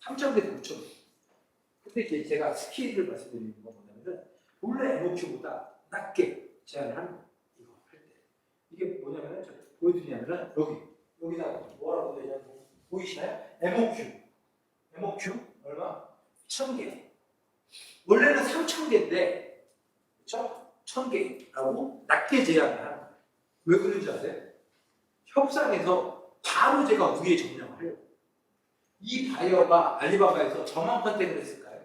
3,000개에서 5,000개. 근데 이제 제가 스킬을 말씀드리는 건 뭐냐면은 본래 MOQ보다 낮게 제한을 하는 거예요. 이거 할 때. 이게 뭐냐면은 제가 보여드리냐면은 여기다 뭐라고 되냐 보이시나요? MOQ 얼마? 1,000개. 원래는 3,000개인데 그렇죠? 1,000개라고 낮게 제한을 하는 거예요. 왜 그런지 아세요? 협상에서 바로 제가 우위에 점령을 해요. 이 바이어가 알리바바에서 저만 컨택을 했을까요?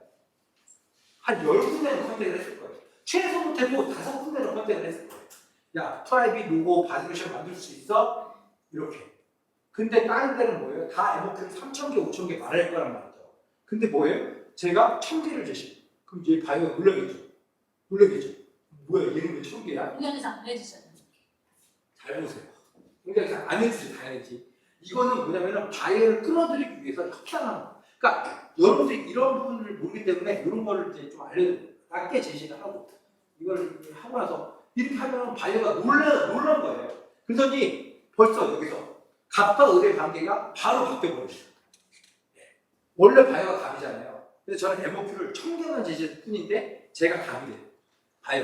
한 10군데는 컨택을 했을 거예요. 최소 못해도 5군데는 컨택을 했을 거예요. 야, 프라이빗 로고 바디로션 만들 수 있어? 이렇게. 근데 다른 데는 뭐예요? 다 MOQ를 3,000개, 5,000개 말할 거란 말이죠. 근데 뭐예요? 제가 1,000개를 제시해요. 그럼 이제 바이어가 놀라겠죠? 뭐야, 얘는 왜 1,000개야? 공연에서 안 해주셨는데. 잘 보세요. 굉장히 안 해주지, 당연히. 이거는 뭐냐면 바이어를 끌어들이기 위해서 협상하는 거예요. 그러니까 여러분들이 이런 부분을 모르기 때문에 이런 거를 이제 좀 낮게 제시를 하고 이걸 하고 나서 이렇게 하면 바이어가 놀란 거예요. 그러더니 벌써 여기서 갑과 을의 관계가 바로 바뀌어버렸어요. 원래 바이어가 갑이잖아요. 그래서 저는 MOQ를 1,000개만 제시했을 뿐인데 제가 갑이 돼요. 바이어.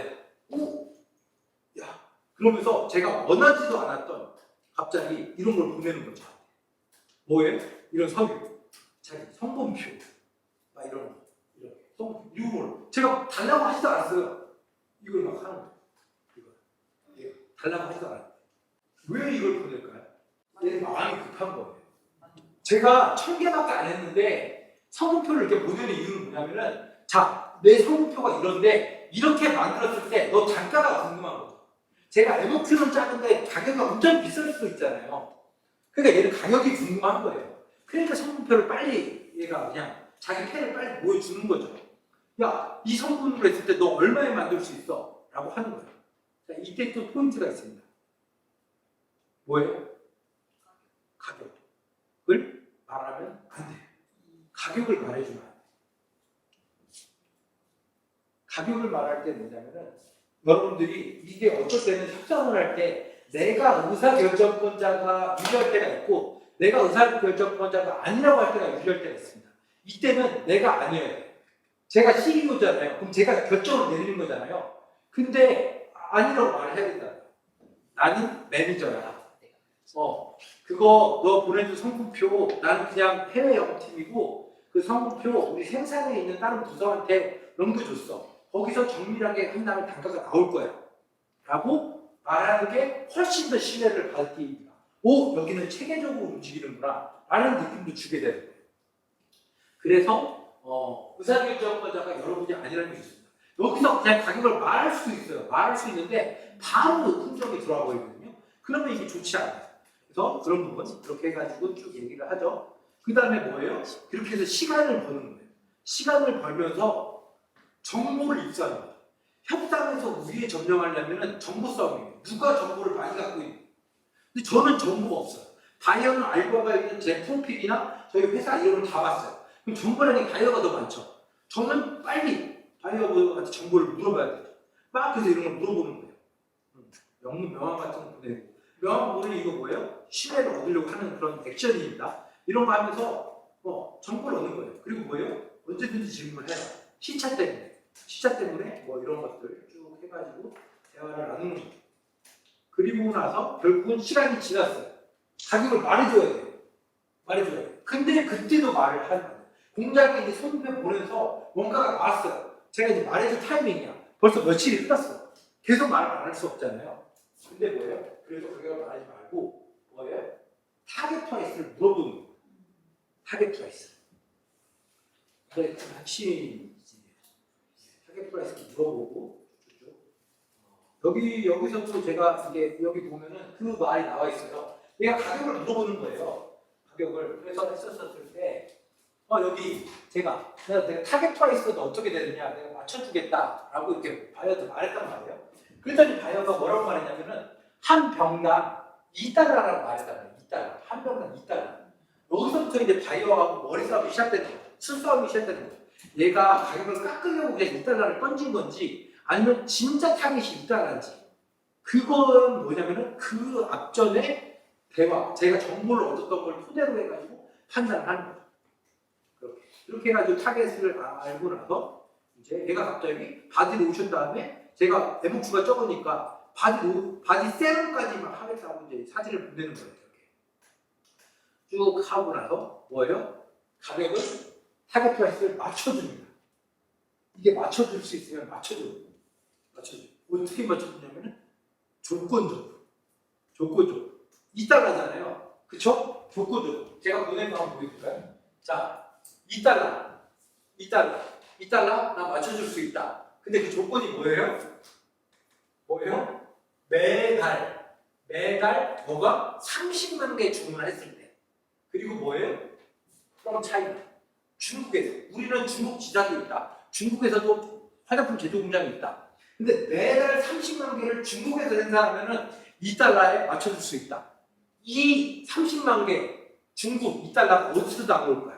야, 그러면서 제가 원하지도 않았던 갑자기 이런 걸 보내는 거죠. 뭐예요? 이런 서류, 자기 성범표, 막 이런 거, 이렇게 이걸 제가 달라고 하지도 않았어요. 이걸 막 하는 거예요. 이거 달라고 하지도 않았어요. 왜 이걸 보낼까요? 얘는 마음이 급한 거예요. 제가 1,000개밖에 안 했는데 성범표를 이렇게 보내는 이유는 뭐냐면은 자, 내 성범표가 이런데 이렇게 만들었을 때 너 단가가 궁금한 거죠. 제가 MOQ는 작은데 가격이 엄청 비쌀 수도 있잖아요. 그러니까 얘는 가격이 궁금한 거예요. 그러니까 성분표를 빨리 얘가 그냥 자기 패를 빨리 보여주는 거죠. 야, 이 성분으로 했을 때 너 얼마에 만들 수 있어? 라고 하는 거예요. 자, 이때 또 포인트가 있습니다. 뭐예요? 가격을 말하면 안 돼요. 가격을 말해주면 안 돼요. 가격을 말할 때 뭐냐면은 여러분들이 이게 어쩔 때는 협상을 할 때 내가 의사결정권자가 유리할 때가 있고 내가 의사결정권자가 아니라고 할 때가 유리할 때가 있습니다. 이때는 내가 아니어야 돼요. 제가 CEO잖아요. 그럼 제가 결정을 내리는 거잖아요. 근데 아니라고 말을 해야 된다. 나는 매니저야. 그거 너 보내준 성분표 나는 그냥 해외 영업팀이고 그 성분표 우리 생산에 있는 다른 부서한테 넘겨줬어. 거기서 정밀하게 한다면 단가가 나올 거야. 라고 말하는 게 훨씬 더 신뢰를 받습니다. 여기는 체계적으로 움직이는구나. 라는 느낌도 주게 되는 거예요. 그래서 의사결정권자가 여러분이 아니라는 게 있습니다. 여기서 그냥 가격을 말할 수 있어요. 말할 수 있는데 바로 흥정이 들어와 버리거든요. 그러면 이게 좋지 않아요. 그래서 그런 부분 이렇게 해가지고 쭉 얘기를 하죠. 그 다음에 뭐예요? 그렇게 해서 시간을 버는 거예요. 시간을 벌면서 정보를 입수하는 거예요. 협상에서 우위에 점령하려면 정보 싸움이에요. 누가 정보를 많이 갖고 있는. 근데 저는 정보가 없어요. 바이어는 알바가 있는 제 프로필이나 저희 회사 이름을 다 봤어요. 그럼 정보량이 바이어가 더 많죠. 저는 빨리 바이어한테 정보를 물어봐야 돼요. 막 그래서 이런 걸 물어보는 거예요. 영문 명함 같은 거 보내고. 명함 보내는 이거 뭐예요? 신뢰를 얻으려고 하는 그런 액션입니다. 이런 거 하면서 정보를 얻는 거예요. 그리고 뭐예요? 언제든지 질문을 해요. 시차 때문에 뭐 이런 것들 쭉 해가지고 대화를 먹는 거죠. 그리고 나서 결국은 시간이 지났어요. 가격을 말해줘야 돼요. 말해줘야 돼요. 근데 그때도 말을 하는 거예요. 공장에 이제 손님을 보내서 원가가 나왔어요. 제가 이제 말해줄 타이밍이야. 벌써 며칠이 흘렀어. 계속 말을 안 할 수 없잖아요. 근데 뭐예요? 그래서 가격을 말하지 말고 뭐예요? 타겟 프라이스를 물어보는 거예요. 타겟 프라이스. 그게 핵심이지. 타겟 프라이스를 물어보고 여기서도 제가 이게 여기 보면은 그 말이 나와 있어요. 얘가 가격을 물어보는 거예요. 가격을. 그래서 했었을 때 여기 내가 타겟 프라이스가 어떻게 되느냐 내가 맞춰주겠다라고 이렇게 바이어한테 말했단 말이에요. 그랬더니 바이어가 뭐라고 말했냐면은 한 병당 2달러라고 말했단 말이에요. 2달러. 한 병당 2달러. 여기서부터 이제 바이어하고 머리 싸움이 시작되는 거예요. 수싸움이 시작되는 거예요. 얘가 가격을 깎으려고 그냥 2달러를 던진 건지 아니면 진짜 타겟이 2달러인지 그건 뭐냐면은 그 앞전에 대화 제가 정보를 얻었던 걸 토대로 해가지고 판단을 하는 거예요. 이렇게 해가지고 타겟을 알고 나서 이제 얘가 갑자기 바디를 오신 다음에 제가 에모큐가 적으니까 바디 세럼까지만 하겠다고 이제 사진을 보내는 거예요. 이렇게 쭉 하고 나서 뭐예요? 가격을 타겟 프라이스를 맞춰줍니다. 이게 맞춰줄 수 있으면 맞춰줘요. 어떻게 맞춰주냐면은 조건적으로. 2달러잖아요. 그쵸? 조건적으로. 제가 보낸 거 한번 보여줄까요? 자, 2달러 나 맞춰줄 수 있다. 근데 그 조건이 뭐예요? 매달 너가 30만 개 주문을 했을 때. 그리고 뭐예요? from China. 중국에서. 우리는 중국 지사도 있다. 중국에서도 화장품 제조 공장이 있다. 근데 매달 30만 개를 중국에서 생산하면은 2달러에 맞춰줄 수 있다. 이 30만 개 중국 2달러가 어디서 나올까요?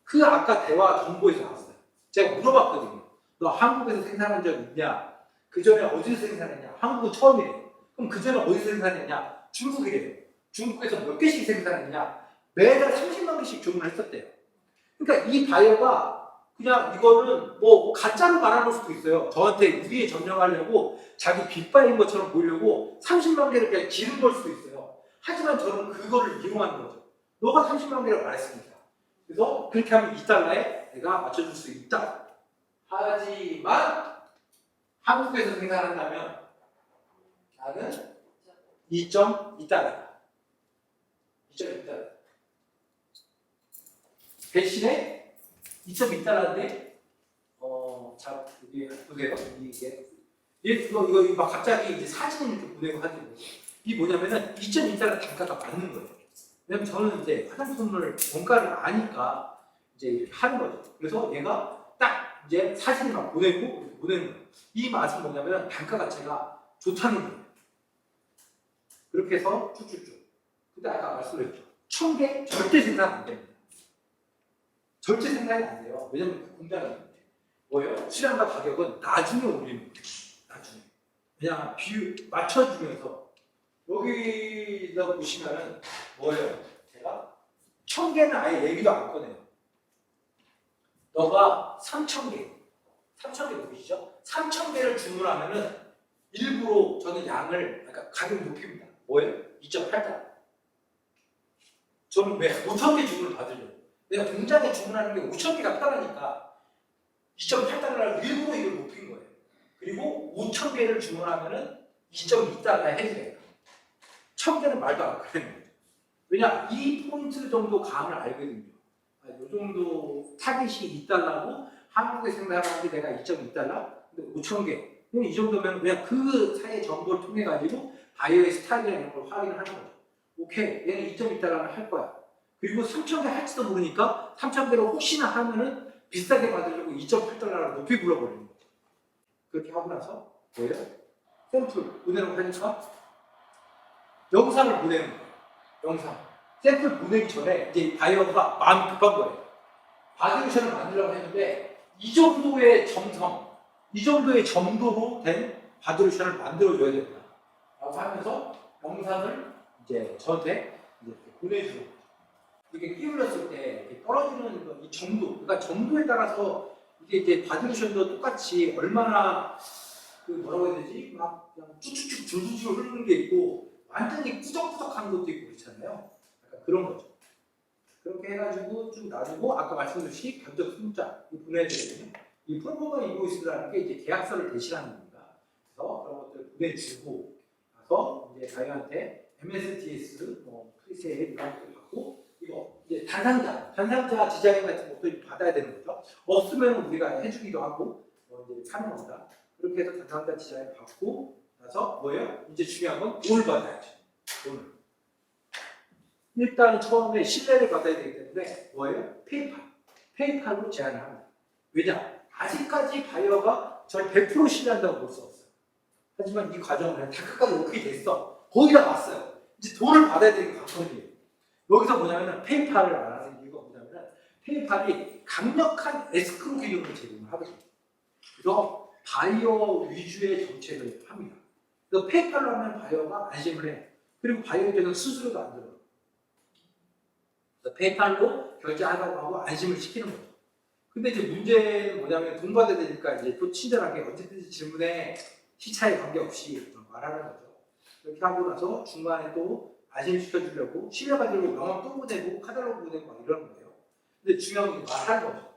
그 아까 대화 정보에서 나왔어요. 제가 물어봤거든요. 너 한국에서 생산한 적 있냐? 그 전에 어디서 생산했냐? 한국은 처음이래요. 그럼 그 전에 어디서 생산했냐? 중국이래요. 중국에서 몇 개씩 생산했냐? 매달 30만 개씩 주문을 했었대요. 그러니까 이 바이어가 그냥 이거는 뭐 가짜로 말하는 수도 있어요. 저한테 우위에 점령하려고 자기 빅바인 것처럼 보이려고 30만 개를 그냥 지른 걸 수도 있어요. 하지만 저는 그거를 이용하는 거죠. 너가 30만 개를 말했으니까. 그래서 그렇게 하면 2달러에 내가 맞춰줄 수 있다. 하지만 한국에서 생산한다면 나는 2.2달러. 대신에 2.2달러인데 자 여기 보세요. 이거 막 갑자기 이제 사진을 이렇게 보내고 하는 거죠. 이게 뭐냐면은 2.2달러 단가가 맞는 거예요. 왜냐면 저는 이제 화장품을 원가를 아니까 이제 이렇게 하는 거죠. 그래서 얘가 딱 이제 사진을 막 보내는 거예요. 이 맛은 뭐냐면 단가 자체가 좋다는 거예요. 그렇게 해서 쭉쭉쭉. 근데 아까 말씀드렸죠. 1000개 절대 생산 안 됩니다. 절대 생산이 안 돼요. 왜냐면 그 공장이 뭐예요? 수량과 가격은 나중에 올리는 거예요. 나중에. 그냥 맞춰주면서 여기다 보시면은 뭐예요? 제가 1000개는 아예 얘기도 안 꺼내요. 너가 3000개 보이시죠? 3000개를 주문하면은 일부러 저는 양을 그러니까 가격 높입니다. 뭐예요? 2.8달러. 저는 왜 5000개 주문을 받으려고? 내가 공장에 주문하는 게 5000개가 편하니까 2.8달러를 일부러 이걸 높인 거예요. 그리고 5000개를 주문하면은 2.2달러에 해주세요. 1000개는 말도 안 하는 거예요. 왜냐? 이 포인트 정도 감을 알거든요. 이 정도 타깃이 2달러고 한국에 생산하는 게 내가 2.2달러? 근데 5000개. 이 정도면 그냥 그 사이의 정보를 통해 가지고 바이어의 스타일이나 이런 걸 확인을 하는 거죠. 오케이, 얘는 2.2달러는 할 거야. 그리고 3,000개 할지도 모르니까 3,000개를 혹시나 하면은 비싸게 받으려고 2.8달러를 높이 불러버리는 거죠. 그렇게 하고 나서 뭐예요? 샘플 보내라고 하니까 영상을 보내는 거예요. 영상. 샘플 보내기 전에 이제 바이어가 마음이 급한 거예요. 바디로션을 만들려고 했는데 이 정도의 점성, 이 정도의 점도로 된 바디로션을 만들어줘야 된다. 라고 하면서 영상을 이제 저한테 이제 보내주는 거죠. 이게 끼울렸을 때 이렇게 떨어지는 이 정도, 그러니까 정도에 따라서 이게 이제 바디로션도 똑같이 얼마나 그 뭐라고 해야 되지? 막 그냥 쭉쭉쭉 줄줄줄 흐르는 게 있고 완전히 꾸덕꾸덕한 것도 있고 그렇잖아요. 약간 그런 거죠. 그렇게 해가지고 쭉 놔두고 아까 말씀드렸듯이 견적 승자 보내드리거든요. 이 프로포머 인보이스라는 게 이제 계약서를 대신하는 겁니다. 그래서 그런 것들 보내주고 나서 이제 저희한테 MSDS, 뭐 프리세일 이런 것들 받고 이거 이제 단상자 디자인 같은 것도 받아야 되는 거죠. 없으면 우리가 해주기도 하고 이제 하는 겁니다. 그렇게 해서 단상자 디자인 받고 나서 뭐예요? 이제 중요한 건 돈을 받아야죠. 돈을. 일단 처음에 신뢰를 받아야 되기 때문에 뭐예요? 페이팔로 제안을 합니다. 왜냐? 아직까지 바이어가 절 100% 신뢰한다고 볼 수 없어요. 하지만 이 과정은 다 끝까지 오케이 됐어. 거의 다 왔어요. 이제 돈을 받아야 되는 관건이에요. 여기서 뭐냐면 페이팔을 안 하는 이유가 뭐냐면 페이팔이 강력한 에스크로 기능을 제공을 하거든요. 그래서 바이어 위주의 정책을 합니다. 그래서 페이팔로 하면 바이어가 안심을 해요. 그리고 바이어에게는 수수료도 안 들어요. 그래서 페이팔로 결제하라고 하고 안심을 시키는 거죠. 근데 이제 문제는 뭐냐면 돈 받아야 되니까 이제 또 친절하게 언제든지 질문에 시차에 관계없이 말하는 거죠. 그렇게 하고 나서 중간에 또 안심시켜주려고 신뢰받으려고 명함 또 보내고 카탈로그 보내고 막 이러는 거예요. 근데 중요한 건 말하는 거죠.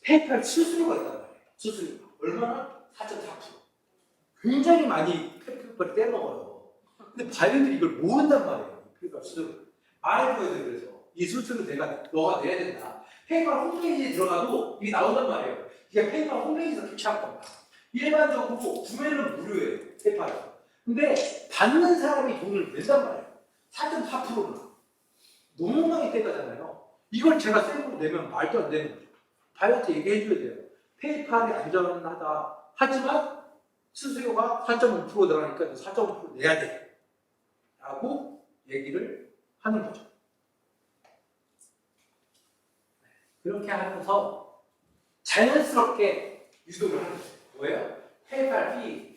페이팔 수수료가 있단 말이에요. 수수료. 얼마나? 4.4%. 굉장히 많이 페이팔이 떼먹어요. 근데 바이어들이 이걸 모른단 말이에요. 그러니까 수수료. 말해줘야 돼. 그래서 이 수수료 너가 내야 된다. 페이팔 홈페이지에 들어가도 이게 나온단 말이에요. 이게 페이팔 홈페이지에서 캡처한 겁니다. 일반적으로 구매는 무료예요. 페이팔은. 근데 받는 사람이 돈을 낸단 말이에요. 4.4%는. 너무 많이 떼가잖아요. 이걸 제가 세금으로 내면 말도 안 되는 거죠. 바이어한테 얘기해줘야 돼요. 페이팔이 안전하다. 하지만 수수료가 4.5% 들어가니까 4.5% 내야 돼. 라고 얘기를 하는 거죠. 그렇게 하면서 자연스럽게 유도를 하는 거예요. 뭐예요? 페이팔 피.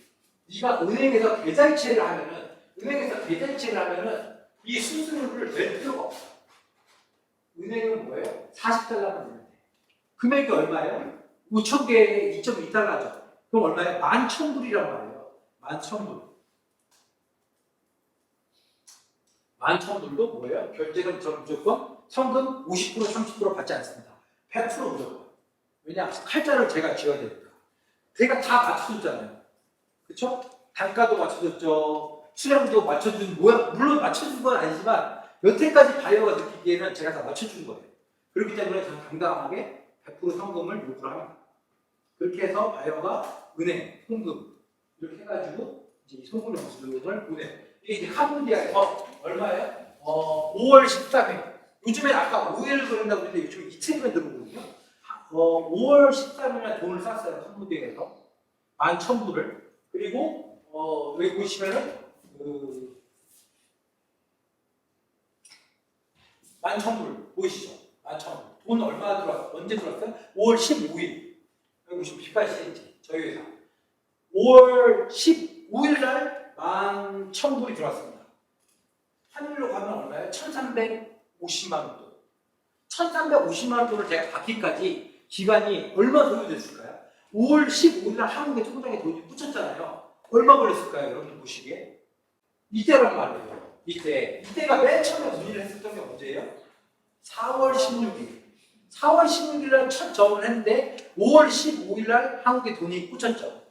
네가 은행에서 계좌이체를 하면은 이 수수료를 낼 필요가 없어. 은행은 뭐예요? 40달러만 내면 돼. 금액이 얼마예요? 5,000개에 2.2달러죠. 그럼 얼마예요? 11,000불이란 말이에요. 11,000불. 11,000불도 뭐예요? 결제금 무조건 성금 50% 30% 받지 않습니다. 100% 무조건. 왜냐? 칼자를 제가 쥐어야 되니까. 제가 다 맞춰줬잖아요. 그쵸? 단가도 맞춰줬죠. 수량도 맞춰준, 물론 맞춰준 건 아니지만 여태까지 바이어가 느끼기에는 제가 다 맞춰준 거예요. 그렇기 때문에 저는 당당하게 100% 성금을 요구를 합니다. 그렇게 해서 바이어가 은행, 송금 이렇게 해가지고 이제 이 송금 영수증을 보내요. 이게 이제 카본디아에서 얼마예요? 5월 13일. 요즘엔 아까 5일을 그런다고 했는데 요즘 이틀이면 들어오거든요. 5월 13일에 돈을 쌌어요. 카본디아에서 11,000불을. 그리고 여기 보시면은 11,000불 보이시죠? 11,000불. 돈 얼마 들어왔어요? 언제 들어왔어요? 5월 15일. 여기 보시면 P8CNG 저희 회사. 5월 15일 날 11,000불이 들어왔습니다. 환율로 가면 얼마예요? 1,350만 원 돈. 1,350만 원 돈을 제가 받기까지 기간이 얼마 소요됐을까요? 5월 15일 날 한국의 통장에 돈이 꽂혔잖아요. 얼마 걸렸을까요? 여러분들 보시기에. 이때란 말이에요. 이때가 맨 처음에 문의를 했었던 게 언제예요? 4월 16일. 4월 16일 날 첫 정을 했는데 5월 15일 날 한국에 돈이 꽂혔죠.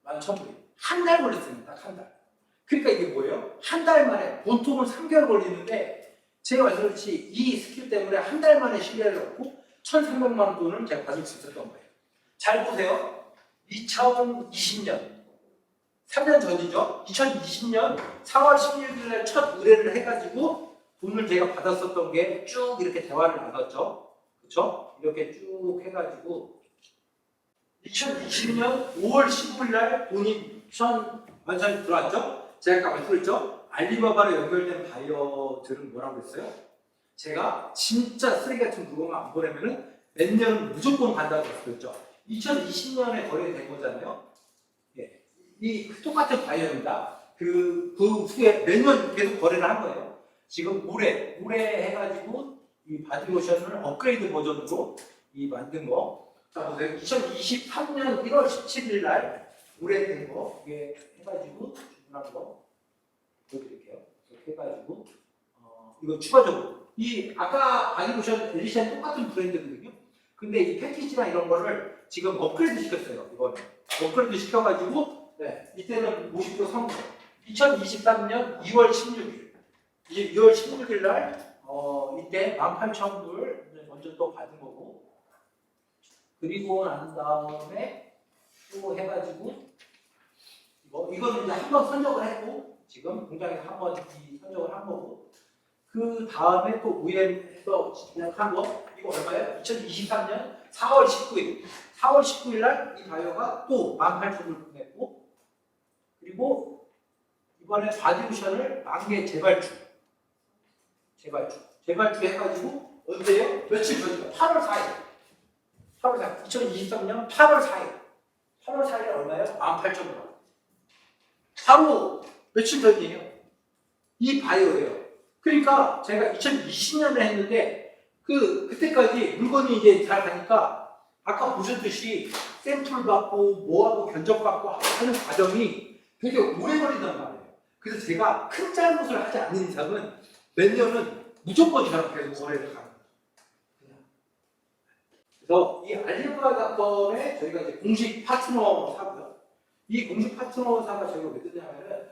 11,000불이. 한 달 걸렸습니다. 딱 한 달. 그러니까 이게 뭐예요? 한 달 만에 보통은 3개월 걸리는데 제가 말씀드렸듯이 이 스킬 때문에 한 달 만에 신뢰를 얻고 1,300만 원 돈을 제가 받을 수 있었던 거예요. 잘 보세요. 2020년 3년 전이죠. 2020년 4월 16일 날 첫 의뢰를 해가지고 돈을 제가 받았었던 게 쭉 이렇게 대화를 나눴죠. 그렇죠? 이렇게 쭉 해가지고 2020년 5월 15일 날 돈이 완전히 들어왔죠. 제가 아까 말씀드렸죠. 알리바바로 연결된 바이어들은 뭐라고 했어요? 제가 진짜 쓰레기 같은 물건을 안 보내면은 몇 년은 무조건 간다고 했었죠. 2020년에 거래된 거잖아요. 예. 이 똑같은 바이어입니다. 그 후에 몇 년 계속 거래를 한 거예요. 지금 올해 해가지고 이 바디로션을 업그레이드 버전으로 이 만든 거. 자 보세요. 2023년 1월 17일 날 올해 된 거 이게 해가지고 주문한 들어가는 거 보여드릴게요. 이렇게 해가지고 이거 추가적으로 이 아까 바디로션 엘리션 똑같은 브랜드거든요. 근데 이 패키지나 이런 거를 지금 업그레이드 시켰어요. 이번에 업그레이드 시켜가지고 이때는 50% 성공. 2023년 2월 16일 이제 2월 16일 날 이때 18,000불 먼저 또 받은 거고, 그리고 난 다음에 또 해가지고 이거는 이제 한 번 선적을 했고 지금 공장에서 한 번 선적을 한 거고, 그 다음에 또 OEM에서 진행한 거 이거 얼마예요? 2023년 4월 19일 4월 19일 날 이 바이어가 또 18,000불 보냈고, 그리고 이번에 바디로션을 만개 재발주 해가지고 언제요? 며칠 전이요? 8월 4일 2023년 8월 4일 얼마예요? 18,000불. 바로 며칠 전이에요. 이 바이오예요. 그러니까 제가 2020년에 했는데 그때까지 물건이 이제 잘 가니까 아까 보셨듯이 샘플 받고 뭐하고 견적 받고 하는 과정이 되게 오래 걸린단 말이에요. 그래서 제가 큰 잘못을 하지 않는 이상은 몇 년은 무조건 저랑 계속 거래를 가는 거예요. 그래서 이 알리바바닷컴에 저희가 이제 공식 파트너사고요. 이 공식 파트너사가 저희가 왜 뜨냐면은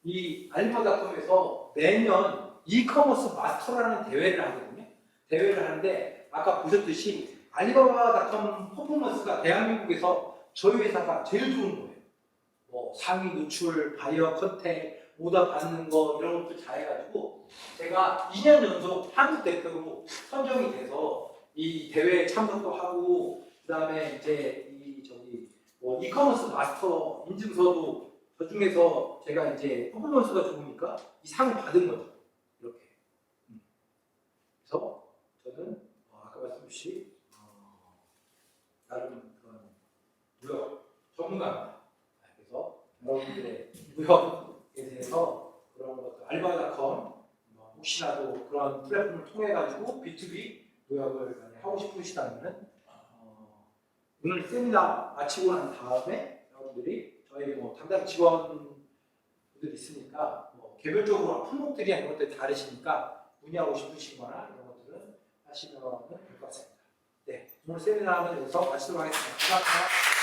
이 알리바바닷컴에서 매년 이커머스 마스터라는 대회를 하거든요. 대회를 하는데 아까 보셨듯이 알리바바닷컴 퍼포먼스가 대한민국에서 저희 회사가 제일 좋은 거예요. 뭐 상위 노출, 바이어 컨택, 오더 받는 거 이런 것도 다 해가지고 제가 2년 연속 한국 대표로 선정이 돼서 이 대회에 참석도 하고, 그 다음에 이제 뭐 이커머스 마스터 인증서도 저 중에서 제가 이제 퍼포먼스가 좋으니까 이 상을 받은 거죠. 이렇게. 그래서 저는 아까 말씀드렸듯이 나름 그런 무역 전문가입니다. 그래서 여러분들의 무역에 대해서 그런 것들 알바닷컴 혹시라도 그런 플랫폼을 통해 가지고 B2B 무역을 많이 하고 싶으시다면은 오늘 세미나 마치고 난 다음에 여러분들이 저희 뭐 담당 직원분들 있으니까 뭐 개별적으로 품목들이 이런 것들이 다르시니까 문의하고 싶으시거나 이런 것들은 하시면 될 것 같습니다. 네, 오늘 세미나는 여기서 마치도록 하겠습니다. 감사합니다.